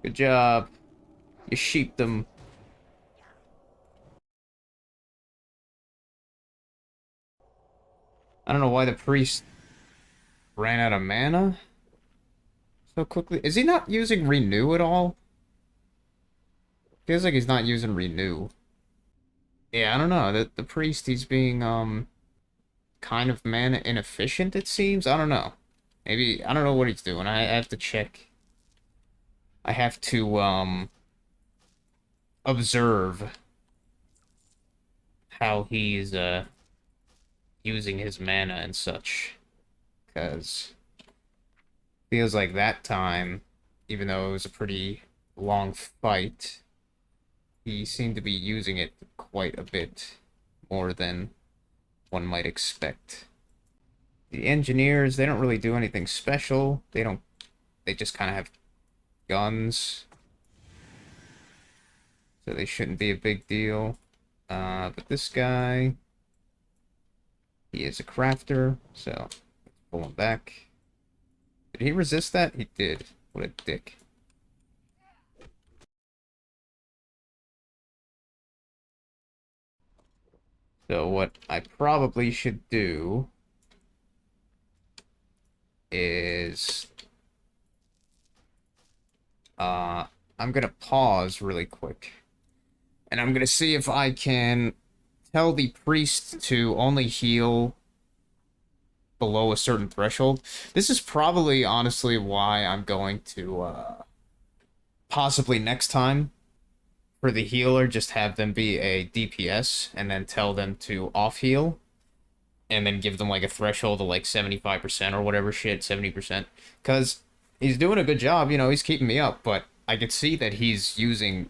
Good job. You sheeped them. I don't know why the priest ran out of mana so quickly. Is he not using Renew at all? Feels like he's not using Renew. Yeah, I don't know. The priest, he's being, kind of mana inefficient, it seems. I don't know. Maybe, I don't know what he's doing. I have to check. I have to, observe how he's, using his mana and such. Because feels like that time, even though it was a pretty long fight, he seemed to be using it quite a bit more than one might expect. The engineers, they don't really do anything special. They don't they just kind of have guns, so they shouldn't be a big deal. But this guy, he is a crafter, so let's pull him back. Did he resist that? He did. What a dick. So what I probably should do is I'm gonna pause really quick. And I'm gonna see if I can tell the priest to only heal below a certain threshold. This is probably honestly why I'm going to possibly next time for the healer just have them be a DPS and then tell them to off heal and then give them like a threshold of like 75% or whatever shit, 70%. Because he's doing a good job, you know, he's keeping me up, but I could see that he's using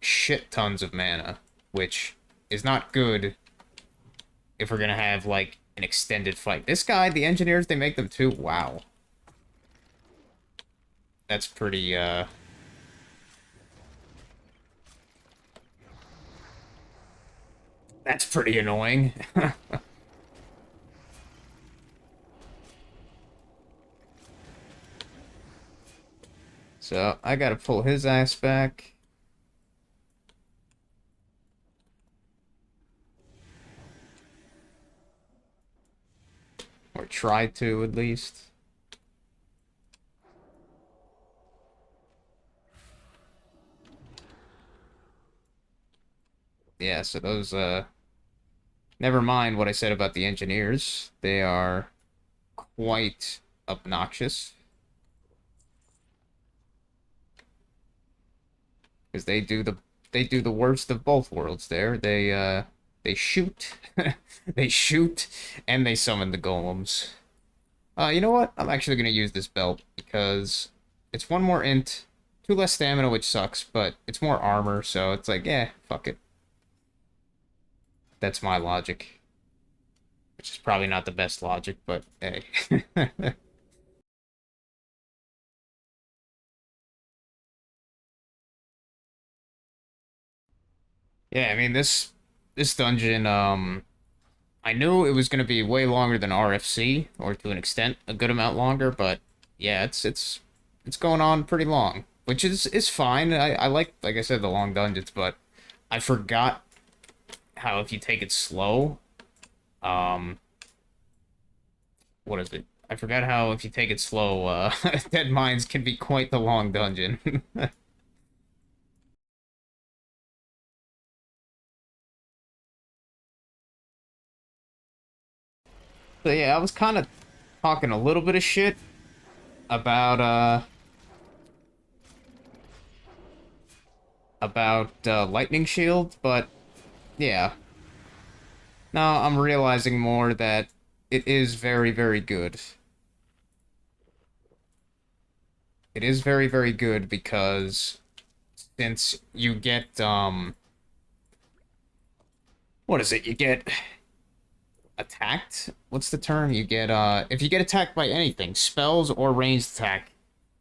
shit tons of mana, which is not good if we're gonna have like an extended fight. This guy, the engineers, they make them too. Wow. That's pretty, that's pretty annoying. So, I gotta pull his ass back. Or try to, at least. Yeah, so those, never mind what I said about the engineers. They are quite obnoxious. Because they do the worst of both worlds there. They shoot, they shoot, and they summon the golems. You know what? I'm actually gonna use this belt because it's one more int, two less stamina, which sucks, but it's more armor, so it's like, yeah, fuck it. That's my logic. Which is probably not the best logic, but hey. Yeah, I mean this dungeon, I knew it was gonna be way longer than RFC, or to an extent, a good amount longer, but yeah, it's going on pretty long. Which is fine. I like I said, the long dungeons, but I forgot how if you take it slow, um what is it? I forgot how if you take it slow, Deadmines can be quite the long dungeon. So yeah, I was kind of talking a little bit of shit about Lightning Shield, but yeah. Now I'm realizing more that it is very, very good. It is very, very good because since you get what is it? You get attacked? What's the term? You get if you get attacked by anything, spells or ranged attack,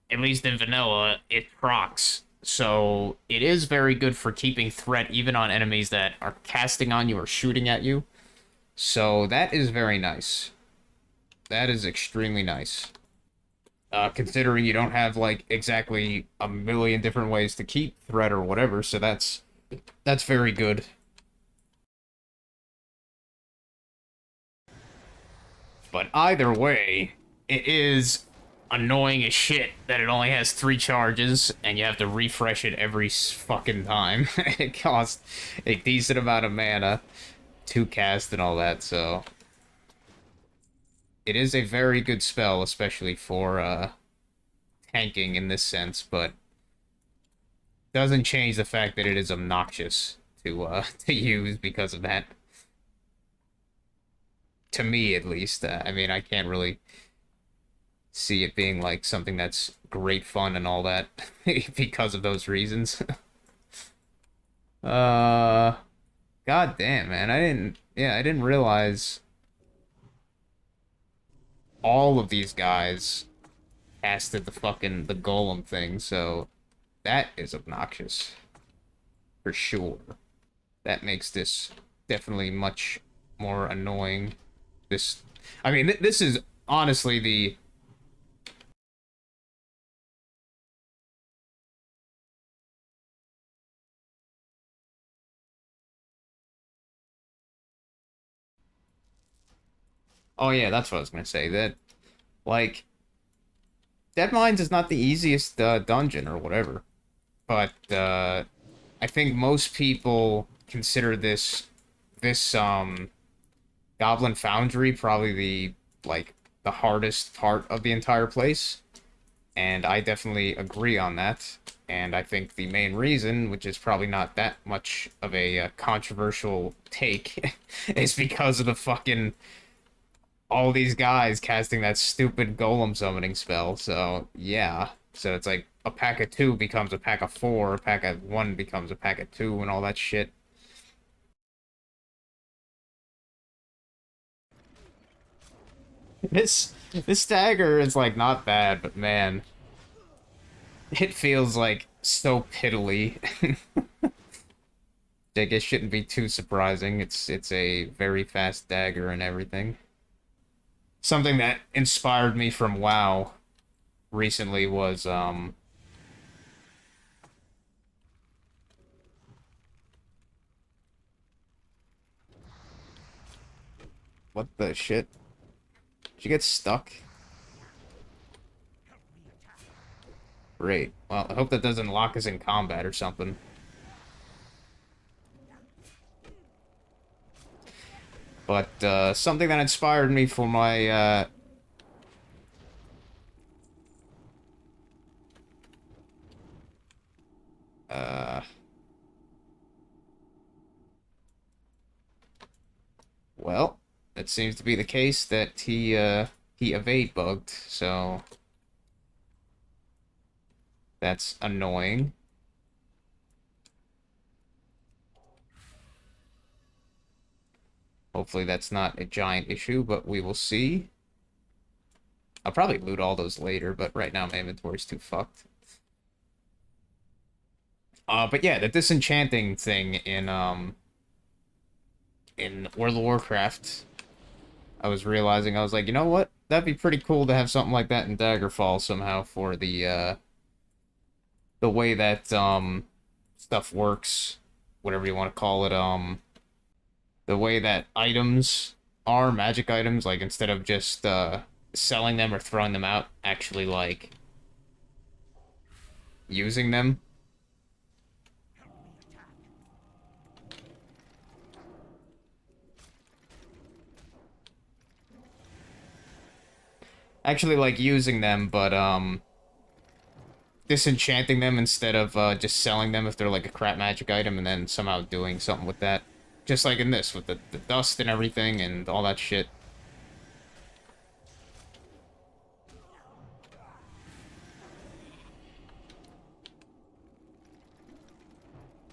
at least in vanilla, it procs. So it is very good for keeping threat even on enemies that are casting on you or shooting at you. So that is very nice. That is extremely nice. Considering you don't have like exactly a million different ways to keep threat or whatever, so that's very good. But either way, it is annoying as shit that it only has 3 charges and you have to refresh it every fucking time. It costs a decent amount of mana to cast and all that, so it is a very good spell, especially for tanking in this sense, but doesn't change the fact that it is obnoxious to to use because of that. To me, at least. I mean, I can't really see it being like something that's great fun and all that because of those reasons. uh, God damn, man, I didn't realize all of these guys casted the golem thing, so that is obnoxious for sure. That makes this definitely much more annoying. This, I mean, this is honestly the. Oh yeah, that's what I was gonna say. That like Deadmines is not the easiest dungeon or whatever, but I think most people consider this Goblin Foundry probably the hardest part of the entire place, and I definitely agree on that. And I think the main reason, which is probably not that much of a controversial take, is because of the fucking all these guys casting that stupid golem summoning spell. So yeah, so it's like a pack of two becomes a pack of four, a pack of one becomes a pack of two, and all that shit. This dagger is like not bad, but man, it feels like so piddly. I guess shouldn't be too surprising. It's a very fast dagger and everything. Something that inspired me from WoW recently was what the shit? Did you get stuck? Great. Well, I hope that doesn't lock us in combat or something. But something that inspired me for my uh well, it seems to be the case that he evade bugged, so that's annoying. Hopefully that's not a giant issue, but we will see. I'll probably loot all those later, but right now my inventory's too fucked. But yeah, the disenchanting thing in World of Warcraft, I was realizing I was like, you know what? That'd be pretty cool to have something like that in Daggerfall somehow for the way that stuff works, whatever you want to call it, the way that items are magic items, like instead of just selling them or throwing them out, actually like using them. Actually like using them, but disenchanting them instead of just selling them if they're like a crap magic item and then somehow doing something with that. Just like in this, with the dust and everything and all that shit.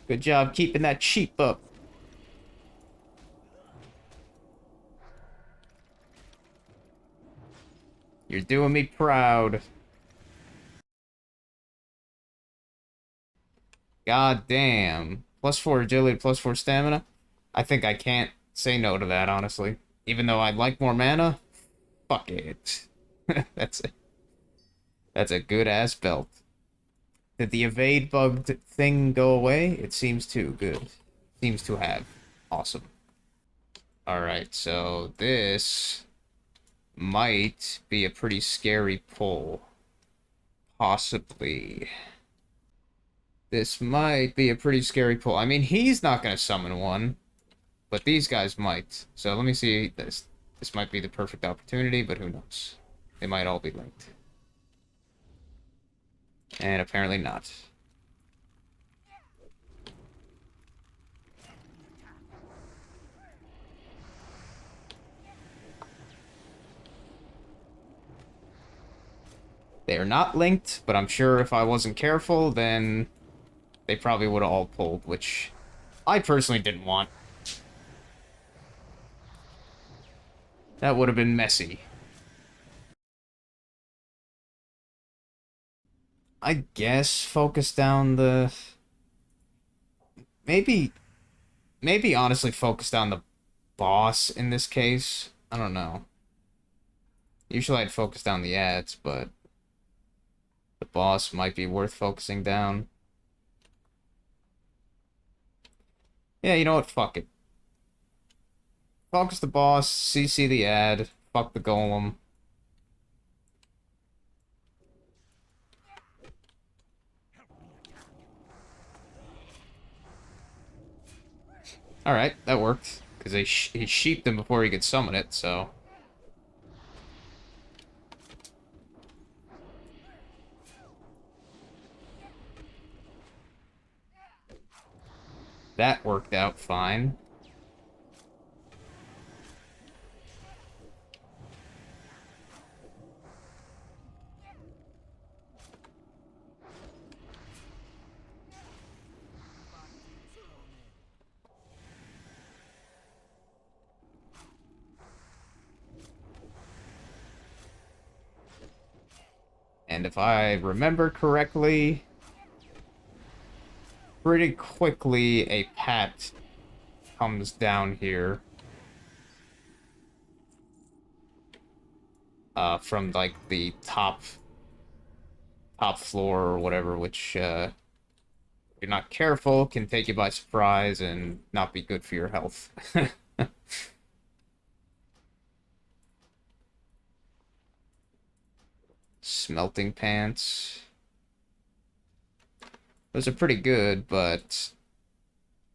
Good job keeping that sheep up. You're doing me proud. God damn. +4 agility, +4 stamina. I think I can't say no to that, honestly. Even though I'd like more mana, fuck it. That's a, that's a good-ass belt. Did the evade bugged thing go away? It seems to. Good. Seems to have. Awesome. Alright, so this might be a pretty scary pull. Possibly. This might be a pretty scary pull. I mean, he's not going to summon one, but these guys might. So let me see this. This might be the perfect opportunity, but who knows? They might all be linked. And apparently not. They are not linked, but I'm sure if I wasn't careful, then they probably would have all pulled, which I personally didn't want. That would have been messy. I guess focus down the... Maybe, maybe honestly focus down the boss in this case. I don't know. Usually I'd focus down the ads, but the boss might be worth focusing down. Yeah, you know what? Fuck it. Focus the boss, CC the ad, fuck the golem. Alright, that worked. Because he sheeped him before he could summon it, so... That worked out fine. And if I remember correctly, pretty quickly a pat comes down here. From, like, the top floor or whatever, which, if you're not careful, can take you by surprise and not be good for your health. Smelting pants. Those are pretty good, but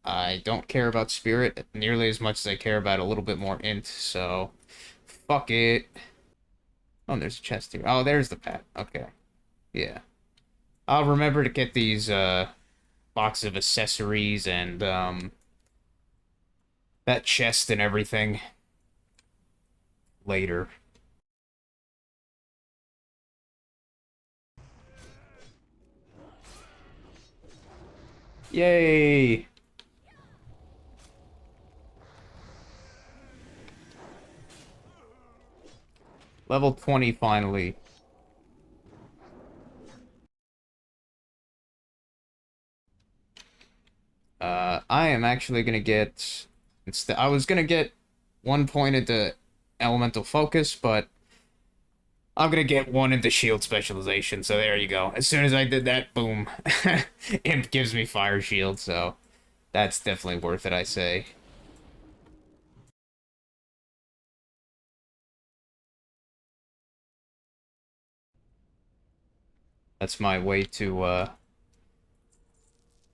I don't care about spirit nearly as much as I care about a little bit more int, so fuck it. Oh, there's a chest here. Oh, there's the pat. Okay. Yeah. I'll remember to get these, box of accessories and, that chest and everything later. Yay! Level 20 finally. I am actually gonna get... Instead, I was gonna get 1 point into elemental focus, but I'm gonna get 1 into shield specialization, so there you go. As soon as I did that, boom. Imp gives me fire shield, so that's definitely worth it, I say. That's my way to,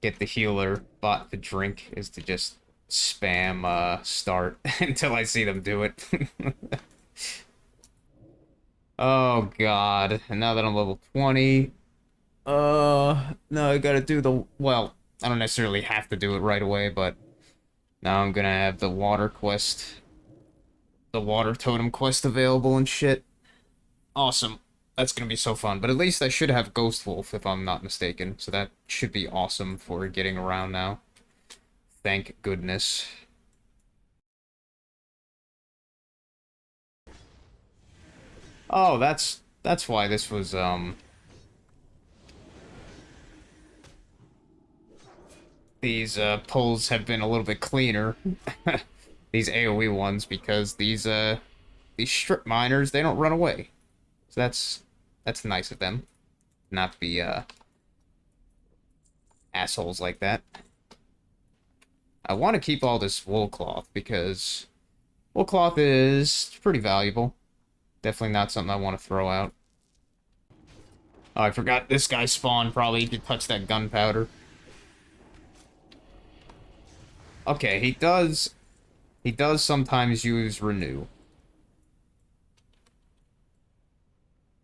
get the healer bot to drink, is to just spam, start until I see them do it. Oh, God. And now that I'm level 20... no, I gotta do the... Well, I don't necessarily have to do it right away, but... Now I'm gonna have the water quest... The water totem quest available and shit. Awesome. That's gonna be so fun. But at least I should have Ghost Wolf, if I'm not mistaken. So that should be awesome for getting around now. Thank goodness. Oh, that's why this was, these, pulls have been a little bit cleaner. These AoE ones, because these strip miners, they don't run away. So that's nice of them. Not be, assholes like that. I want to keep all this wool cloth, because wool cloth is pretty valuable. Definitely not something I want to throw out. Oh, I forgot this guy spawned probably to touch that gunpowder. Okay, he does sometimes use renew.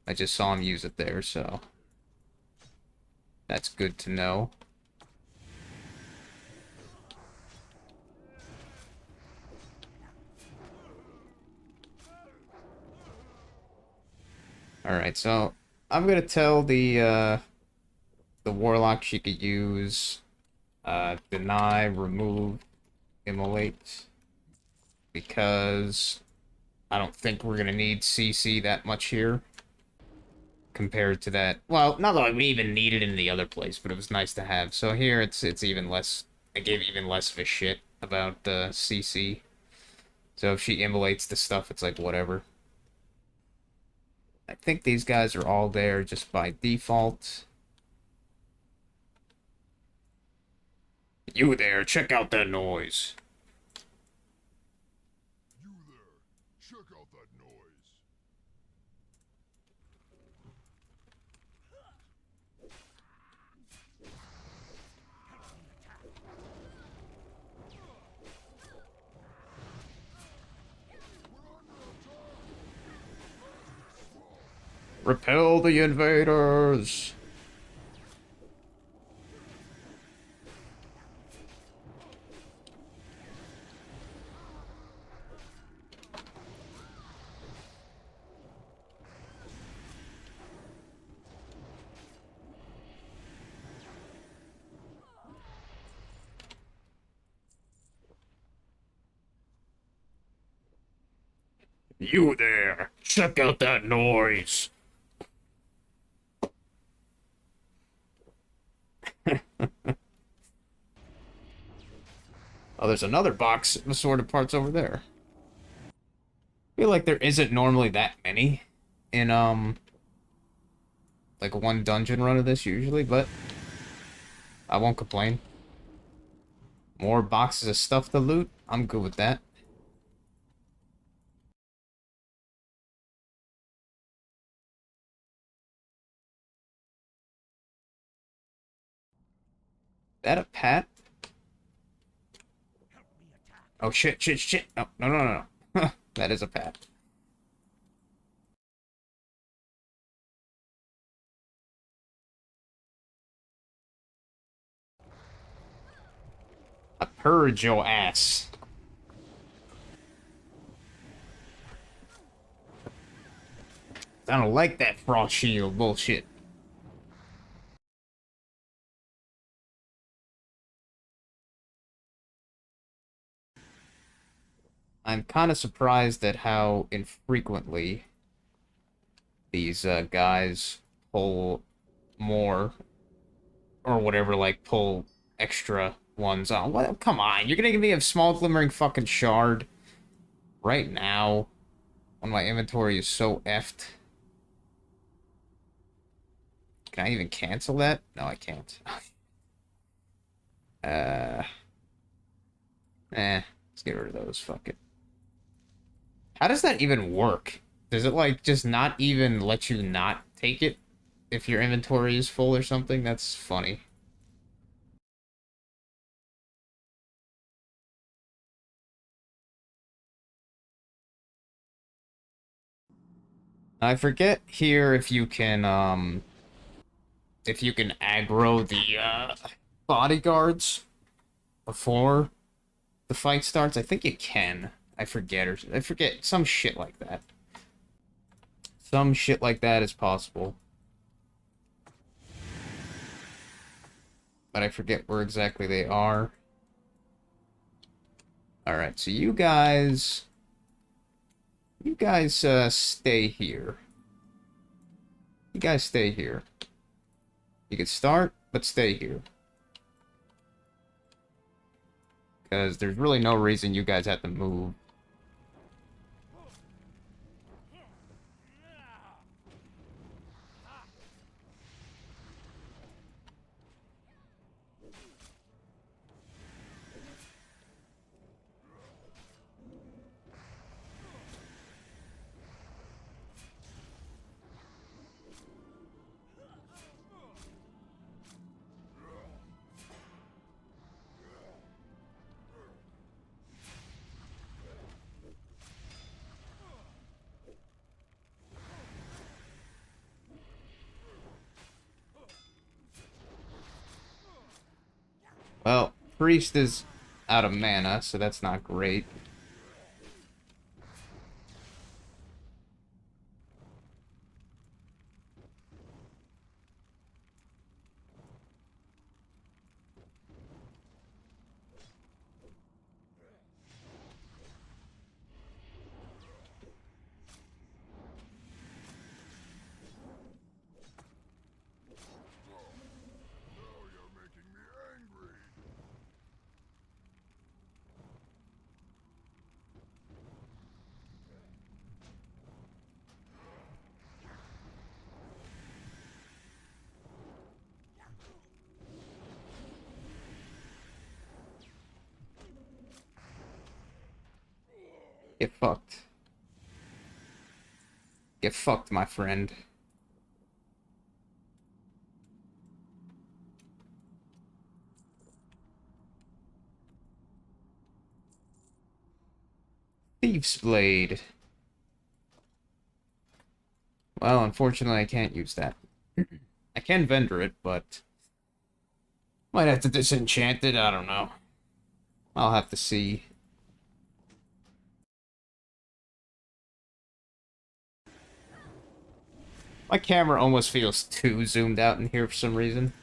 I just saw him use it there, so that's good to know. Alright, so I'm gonna tell the warlock she could use deny, remove, immolate, because I don't think we're gonna need CC that much here. compared to that. Well, not that we even needed it in the other place, but it was nice to have. So here it's even less. I gave even less of a shit about CC. So if she immolates the stuff, it's like whatever. I think these guys are all there just by default. You there, check out that noise. You there, check out that noise. Repel the invaders. You there, check out that noise. Oh, there's another box of assorted parts over there. I feel like there isn't normally that many in, like one dungeon run of this usually, but I won't complain. More boxes of stuff to loot? I'm good with that. That a pat? Oh, shit, shit, shit. Oh, no, no, no, no. That is a pat. I purge your ass. I don't like that frost shield bullshit. I'm kind of surprised at how infrequently these guys pull more or whatever, like pull extra ones on. What? Come on, you're gonna give me a small glimmering fucking shard right now when my inventory is so effed. Can I even cancel that? No, I can't. uh, let's get rid of those. Fuck it. How does that even work? Does it like just not even let you not take it if your inventory is full or something? That's funny. I forget here if you can aggro the bodyguards before the fight starts. I think you can. I forget some shit like that. Some shit like that is possible. But I forget where exactly they are. Alright, so you guys stay here. You guys stay here. You can start, but stay here. Because there's really no reason you guys have to move. Well, Priest is out of mana, so that's not great. Get fucked. Get fucked, my friend. Thief's Blade. Well, unfortunately, I can't use that. I can vendor it, but might have to disenchant it. I don't know. I'll have to see. My camera almost feels too zoomed out in here for some reason.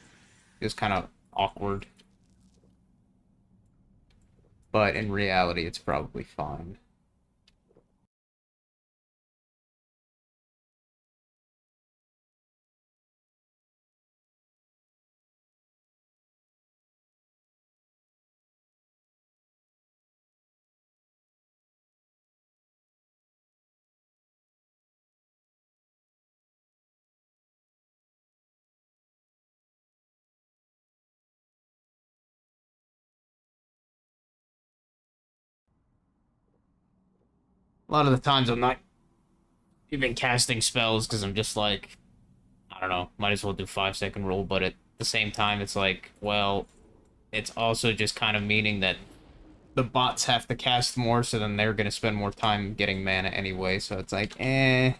It's kind of awkward. But in reality, it's probably fine. A lot of the times I'm not even casting spells because I'm just like, I don't know, might as well do 5-second roll, but at the same time, it's like, well, it's also just kind of meaning that the bots have to cast more, so then they're going to spend more time getting mana anyway, so it's like, eh.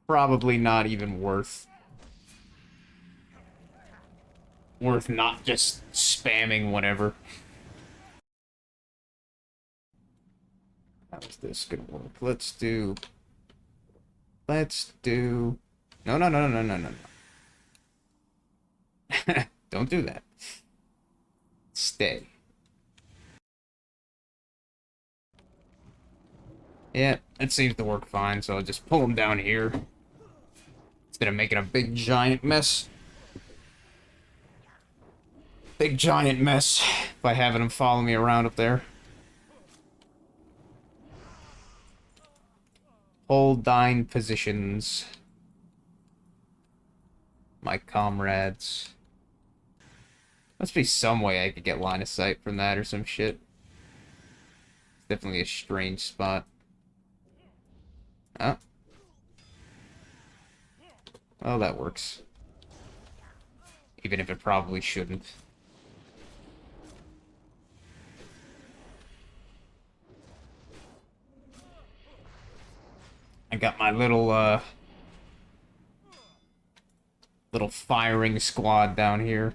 Probably not even worth not just spamming whatever. How is this gonna work? Let's do... No, no, no, no, no, no, no. Don't do that. Stay. Yeah, it seems to work fine, so I'll just pull him down here. Instead of making a big giant mess. Big giant mess by having him follow me around up there. Hold thine positions, my comrades. Must be some way I could get line of sight from that or some shit. It's definitely a strange spot. Oh. Well, that works. Even if it probably shouldn't. I got my little firing squad down here.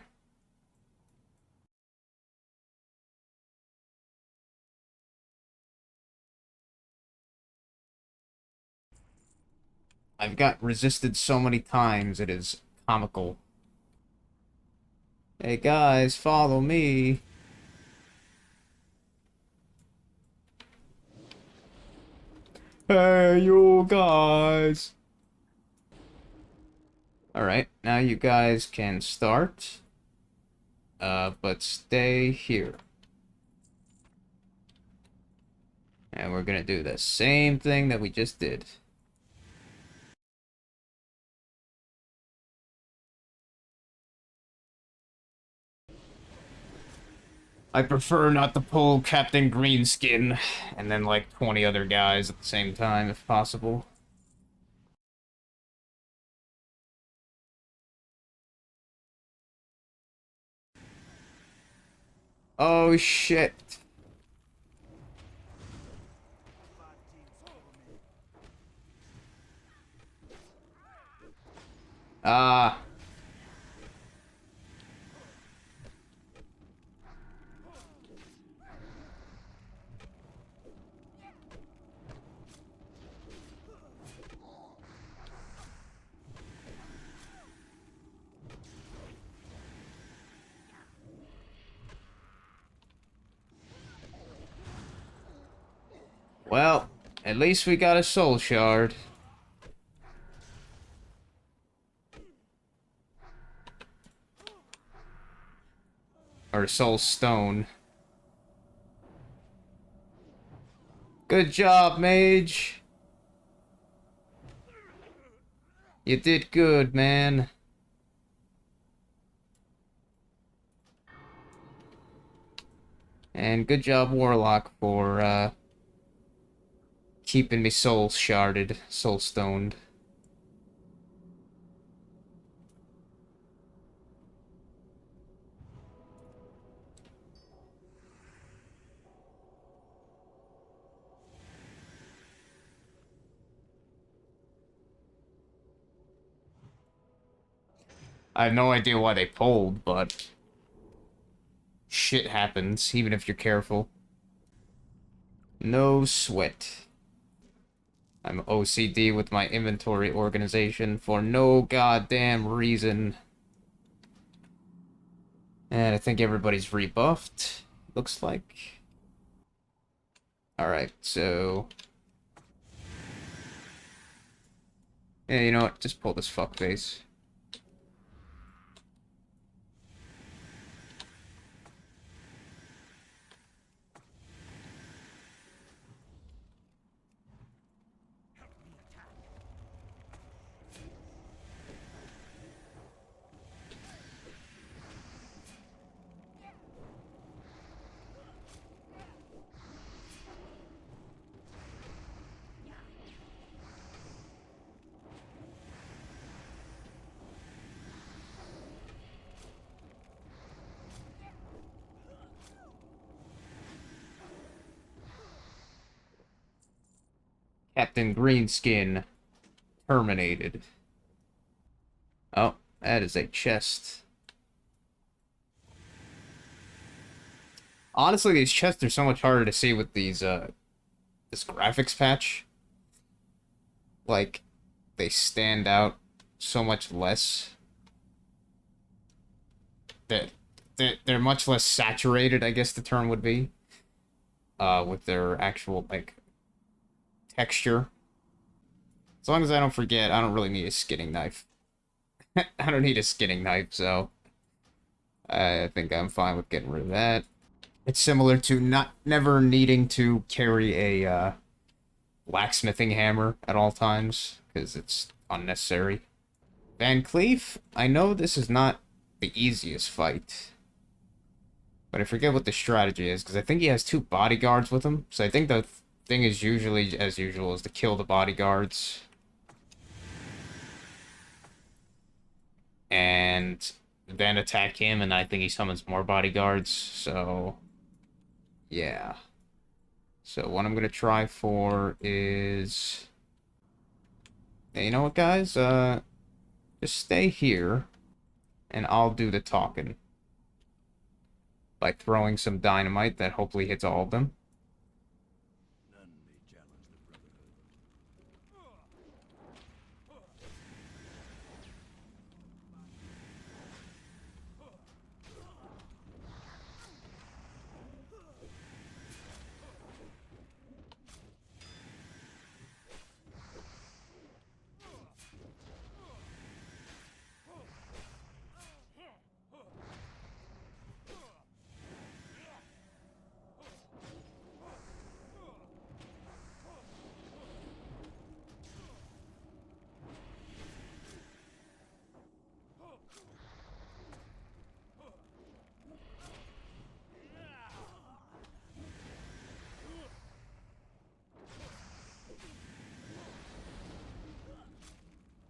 I've got resisted so many times, it is comical. Hey guys, follow me. Hey, you guys. Alright, now you guys can start. But stay here. And we're gonna do the same thing that we just did. I prefer not to pull Captain Greenskin and then like 20 other guys at the same time if possible. Oh shit. Ah. Well, at least we got a soul shard. Or soul stone. Good job, mage. You did good, man. And good job, Warlock, for keeping me soul sharded, soul stoned. I have no idea why they pulled, but shit happens, even if you're careful. No sweat. I'm OCD with my inventory organization for no goddamn reason. And I think everybody's rebuffed, looks like. Alright, so... yeah, you know what? Just pull this fuckface. Captain Greenskin terminated. Oh, that is a chest. Honestly, these chests are so much harder to see with these, this graphics patch. Like, they stand out so much less. That they're much less saturated, I guess the term would be. With their actual, like, texture. As long as I don't forget, I don't really need a skinning knife. I don't need a skinning knife, so I think I'm fine with getting rid of that. It's similar to never needing to carry a blacksmithing hammer at all times, because it's unnecessary. Van Cleef, I know this is not the easiest fight, but I forget what the strategy is, because I think he has two bodyguards with him, so I think the thing is usually, as usual, is to kill the bodyguards. And then attack him, and I think he summons more bodyguards, so... yeah. So what I'm gonna try for is... hey, you know what, guys? Just stay here, and I'll do the talking. By throwing some dynamite that hopefully hits all of them.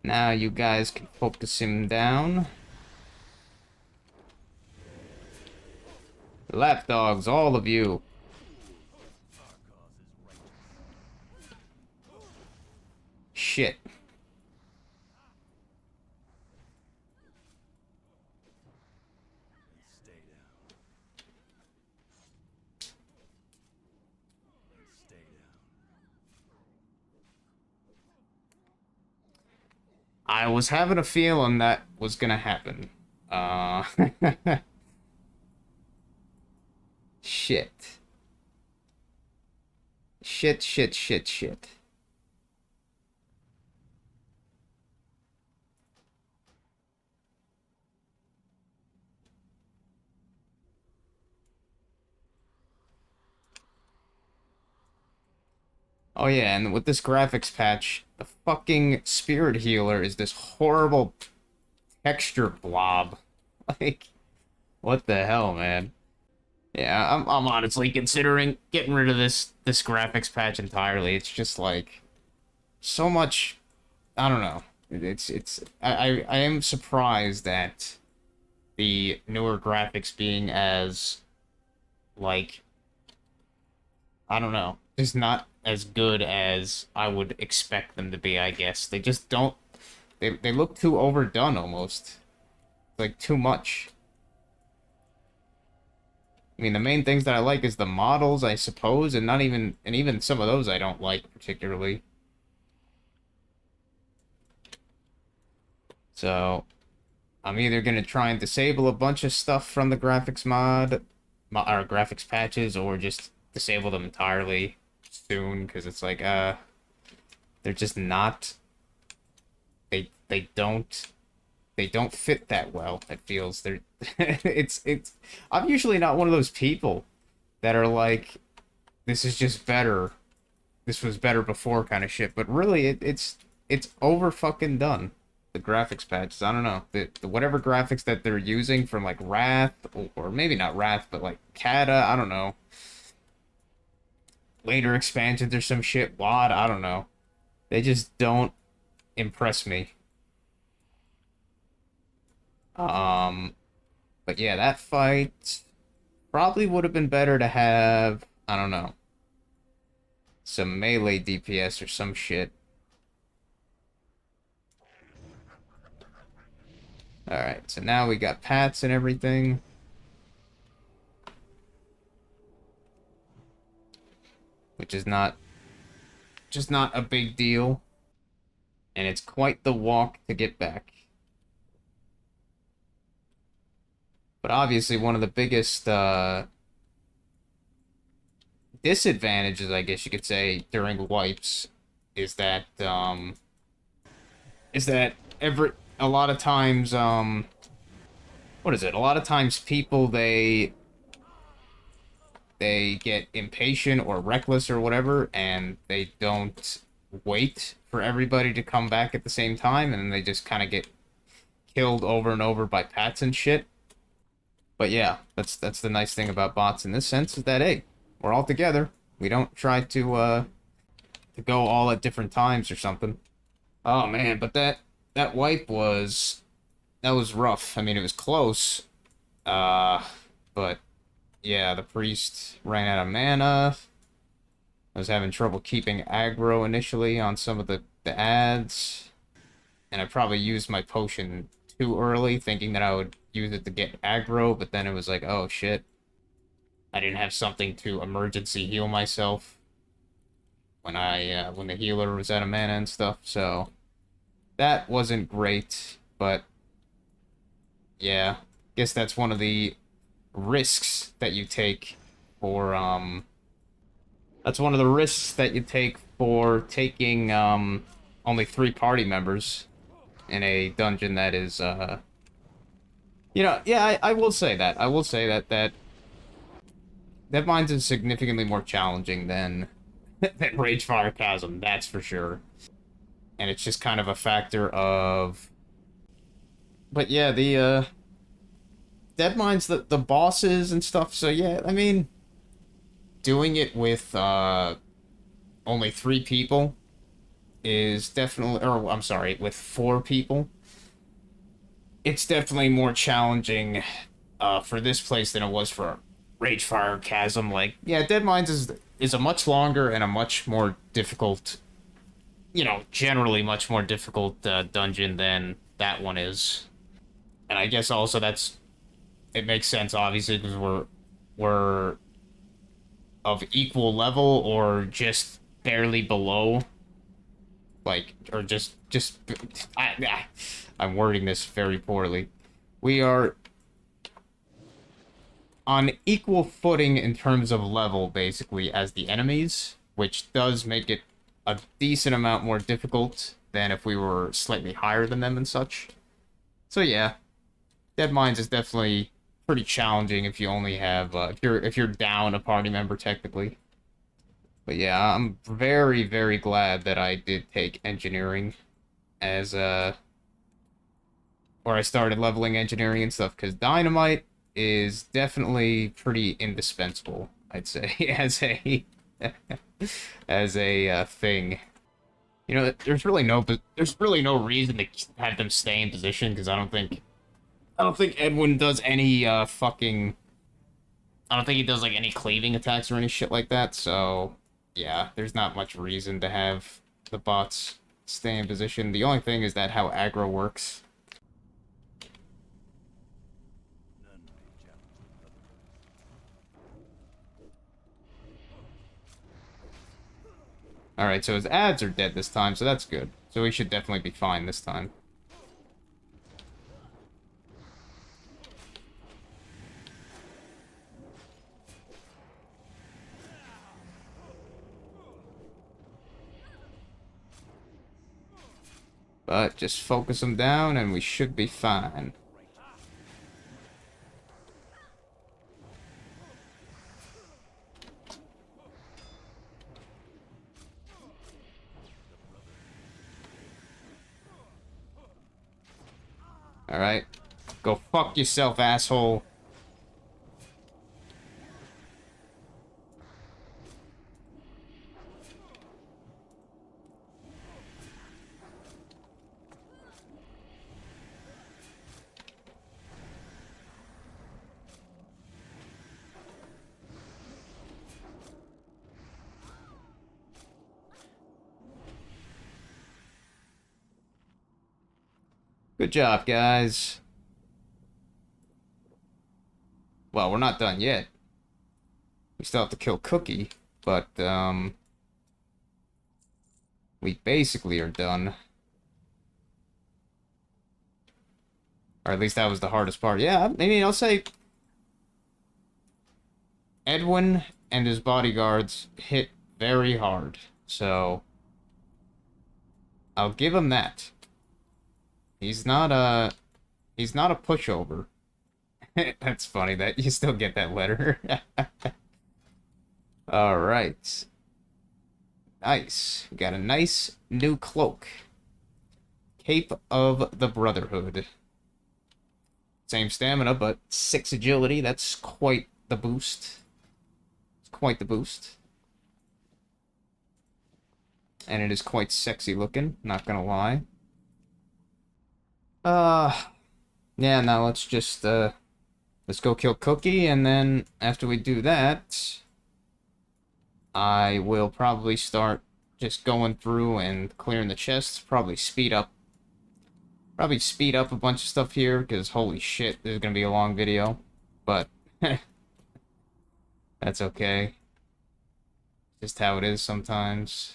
Now you guys can focus him down. Lapdogs, all of you. Shit. I was having a feeling that was gonna happen. Shit. Shit. Oh yeah, and with this graphics patch, the fucking spirit healer is this horrible texture blob. Like, what the hell, man? Yeah, I'm honestly considering getting rid of this graphics patch entirely. It's just like so much. I don't know. I am surprised that the newer graphics being as like I don't know, just not as good as I would expect them to be. I guess they just don't. They look too overdone almost, like too much. I mean, the main things that I like is the models, I suppose, and not even and even some of those I don't like particularly. So I'm either gonna try and disable a bunch of stuff from the graphics or graphics patches, or just disable them entirely soon, because it's like they're just not they don't fit that well. It feels they're it's I'm usually not one of those people that are like this is just better. This was better before kind of shit, but really it's over fucking done. The graphics patches, I don't know. The whatever graphics that they're using from like Wrath or maybe not Wrath, but like Kata, I don't know. Later expansions or some shit, WAD, I don't know. They just don't impress me. Um but yeah, that fight probably would have been better to have, I don't know, some melee DPS or some shit. Alright, so now we got Pats and everything, which is not just not a big deal. And it's quite the walk to get back. But obviously one of the biggest disadvantages, I guess you could say, during wipes is that is that every a lot of times what is it? A lot of times people they get impatient or reckless or whatever, and they don't wait for everybody to come back at the same time, and then they just kind of get killed over and over by pats and shit. But yeah, that's the nice thing about bots in this sense is that hey, we're all together. We don't try to go all at different times or something. Oh man, but that wipe that was rough. I mean, it was close. Uh, but yeah, the priest ran out of mana. I was having trouble keeping aggro initially on some of the ads, and I probably used my potion too early, thinking that I would use it to get aggro, but then it was like, oh shit, I didn't have something to emergency heal myself when the healer was out of mana and stuff, so that wasn't great, but yeah, guess that's one of the risks that you take for that's one of the risks that you take for taking only 3 party members in a dungeon that is yeah, I will say that. I will say that Deadmines is significantly more challenging than than Ragefire Chasm, that's for sure. And it's just kind of a factor of but yeah, the Deadmines the bosses and stuff, so yeah, I mean doing it with only 3 people is definitely or I'm sorry, with 4 people. It's definitely more challenging for this place than it was for Ragefire Chasm. Like, yeah, Deadmines is a much longer and a much more difficult, generally much more difficult dungeon than that one is. And I guess also it makes sense obviously because we're of equal level or just barely below, like or just I'm wording this very poorly. We are on equal footing in terms of level, basically, as the enemies, which does make it a decent amount more difficult than if we were slightly higher than them and such. So yeah, Deadmines is definitely pretty challenging if you only have if you're down a party member technically. But yeah, I'm very very glad that I did take engineering as or I started leveling engineering and stuff because dynamite is definitely pretty indispensable, I'd say, as a thing. You know, there's really no reason to have them stay in position because I don't think Edwin does any fucking I don't think he does like any cleaving attacks or any shit like that. So yeah, there's not much reason to have the bots stay in position. The only thing is that how aggro works. Alright, so his ads are dead this time, so that's good. So he should definitely be fine this time. But just focus him down and we should be fine. Alright. Go fuck yourself, asshole. Good job, guys. Well, we're not done yet. We still have to kill Cookie, but, we basically are done. Or at least that was the hardest part. Yeah, maybe I'll say Edwin and his bodyguards hit very hard. So I'll give him that. He's not a pushover. That's funny that you still get that letter. All right. Nice. We got a nice new cloak. Cape of the Brotherhood. Same stamina, but 6 agility. That's quite the boost. It's quite the boost. And it is quite sexy looking, not gonna lie. Yeah, now let's just, let's go kill Cookie, and then after we do that, I will probably start just going through and clearing the chests, probably speed up a bunch of stuff here, because holy shit, this is gonna be a long video, but that's okay. Just how it is sometimes.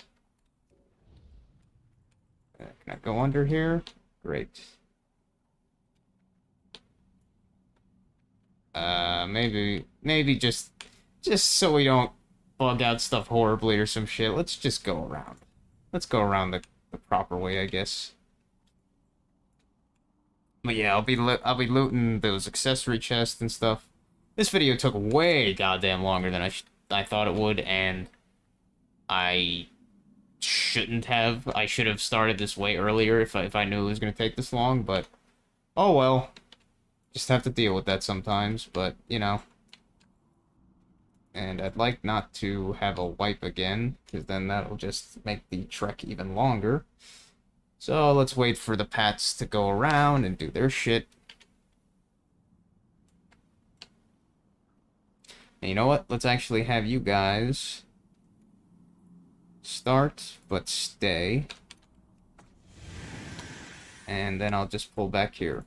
Can I go under here? Great. Maybe just so we don't bug out stuff horribly or some shit. Let's just go around. Let's go around the proper way, I guess. But yeah, I'll be looting those accessory chests and stuff. This video took way goddamn longer than I thought it would, and I shouldn't have. I should have started this way earlier if I knew it was gonna take this long. But oh well. Just have to deal with that sometimes, but, you know. And I'd like not to have a wipe again, because then that'll just make the trek even longer. So let's wait for the pats to go around and do their shit. And you know what? Let's actually have you guys start, but stay. And then I'll just pull back here.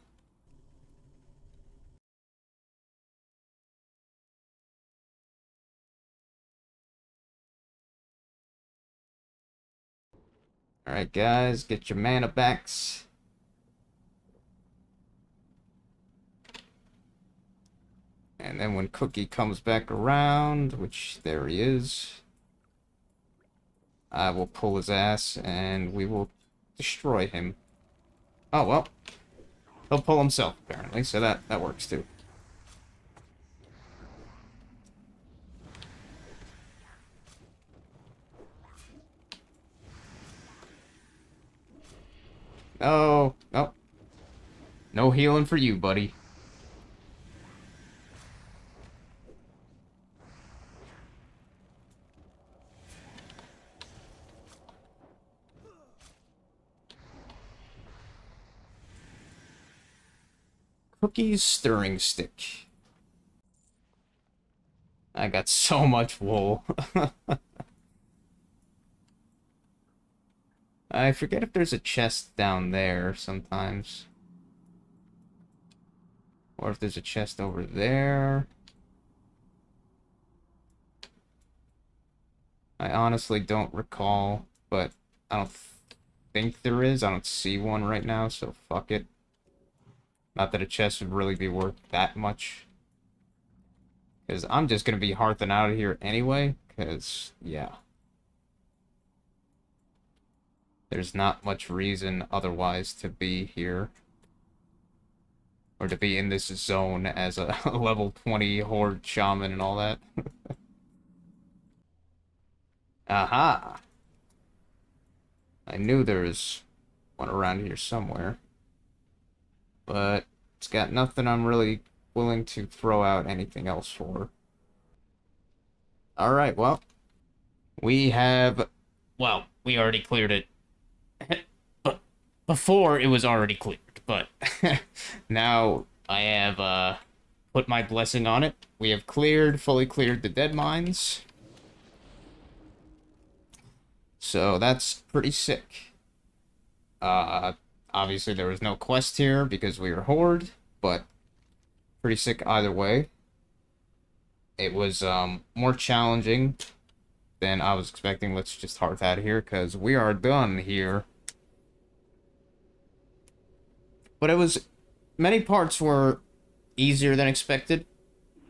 Alright, guys, get your mana backs. And then when Cookie comes back around, which there he is, I will pull his ass and we will destroy him. Oh, well. He'll pull himself, apparently, so that works too. Oh, no. No healing for you, buddy. Cookies stirring stick. I got so much wool. I forget if there's a chest down there sometimes. Or if there's a chest over there. I honestly don't recall, but I don't think there is. I don't see one right now, so fuck it. Not that a chest would really be worth that much. Because I'm just going to be hearthing out of here anyway, because, yeah. There's not much reason otherwise to be here. Or to be in this zone as a level 20 horde shaman and all that. Aha! I knew there was one around here somewhere. But it's got nothing I'm really willing to throw out anything else for. Alright, well. We have... Well, we already cleared it. But before, it was already cleared. But now I have put my blessing on it. We have fully cleared the Deadmines. So that's pretty sick. Obviously there was no quest here because we were horde, but pretty sick either way. It was more challenging than I was expecting. Let's just hearth out of here because we are done here. But it was... Many parts were easier than expected.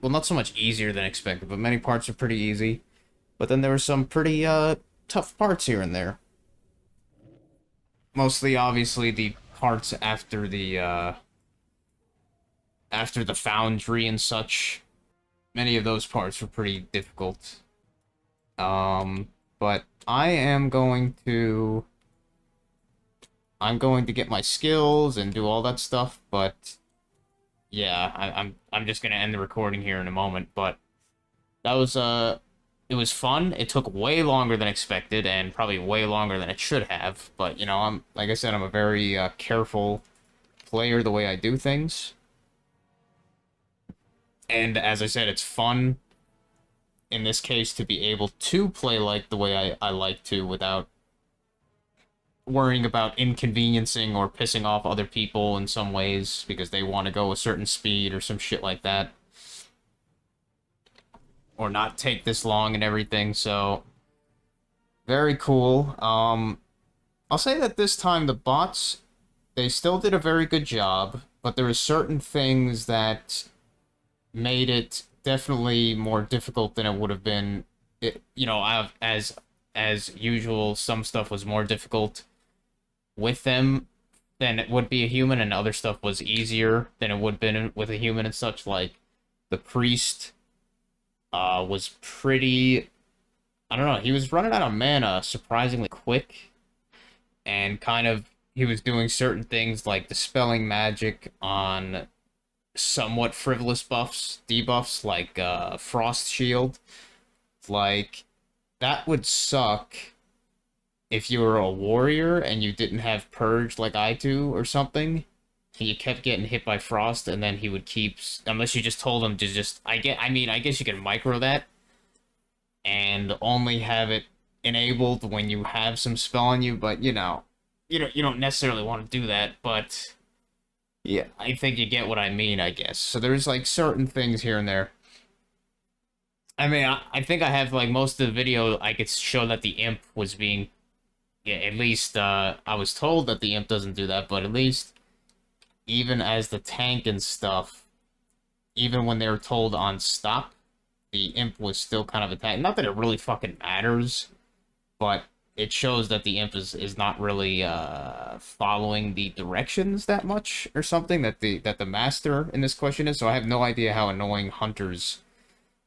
Well, not so much easier than expected, but many parts are pretty easy. But then there were some pretty tough parts here and there. Mostly, obviously, the parts after the foundry and such. Many of those parts were pretty difficult. But I'm going to get my skills and do all that stuff, but yeah, I'm just gonna end the recording here in a moment, but that was it was fun. It took way longer than expected and probably way longer than it should have, but you know, like I said, I'm a very careful player the way I do things. And as I said, it's fun in this case to be able to play like the way I like to without worrying about inconveniencing or pissing off other people in some ways because they want to go a certain speed or some shit like that. Or not take this long and everything, so very cool. I'll say that this time the bots, they still did a very good job, but there were certain things that made it definitely more difficult than it would have been. You know, as usual, some stuff was more difficult with them than it would be a human, and other stuff was easier than it would have been with a human and such. Like the priest was pretty, I don't know, he was running out of mana surprisingly quick, and kind of he was doing certain things like dispelling magic on somewhat frivolous debuffs like frost shield. Like that would suck if you were a warrior and you didn't have purge like I do or something, and you kept getting hit by frost, and then he would keep, unless you just told him to just, I guess you can micro that and only have it enabled when you have some spell on you, but you know, you don't necessarily want to do that, but yeah, I think you get what I mean, I guess. So there's like certain things here and there. I mean, I think I have like most of the video I could show that the imp was being, yeah, at least I was told that the imp doesn't do that, but at least even as the tank and stuff, even when they were told on stop, the imp was still kind of attacking. Not that it really fucking matters, but it shows that the imp is not really following the directions that much or something that the master in this question is. So I have no idea how annoying hunters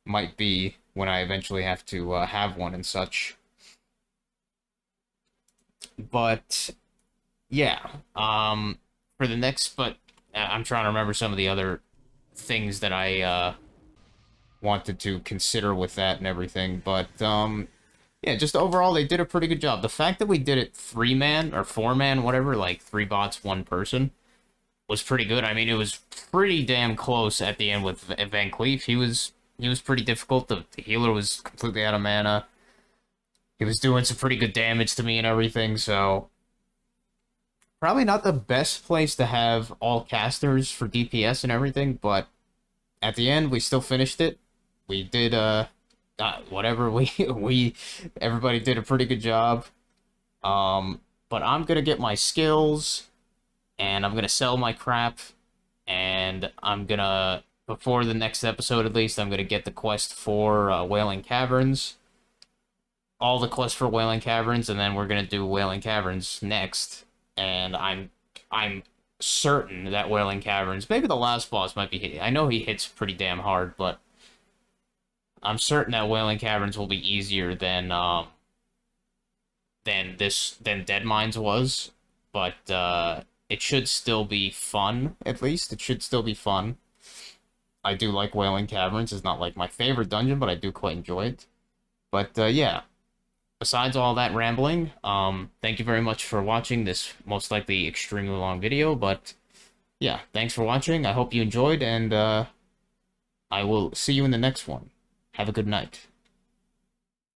might be when I eventually have to have one and such. But yeah, for the next, but I'm trying to remember some of the other things that I wanted to consider with that and everything, but yeah, just overall they did a pretty good job. The fact that we did it 3-man or 4-man, whatever, like 3 bots, 1 person, was pretty good. I mean, it was pretty damn close at the end with Van Cleef. He was pretty difficult. The healer was completely out of mana. He was doing some pretty good damage to me and everything, so probably not the best place to have all casters for DPS and everything, but at the end we still finished it. We did whatever we everybody did a pretty good job. But I'm gonna get my skills and I'm gonna sell my crap and I'm gonna before the next episode at least I'm gonna get the quest for Wailing Caverns, all the quests for Wailing Caverns, and then we're gonna do Wailing Caverns next. And I'm certain that Wailing Caverns, maybe the last boss might be hit. I know he hits pretty damn hard, but I'm certain that Wailing Caverns will be easier than Deadmines was. But it should still be fun. At least it should still be fun. I do like Wailing Caverns. It's not like my favorite dungeon, but I do quite enjoy it. But yeah, besides all that rambling, thank you very much for watching this most likely extremely long video, but yeah, thanks for watching. I hope you enjoyed, and I will see you in the next one. Have a good night.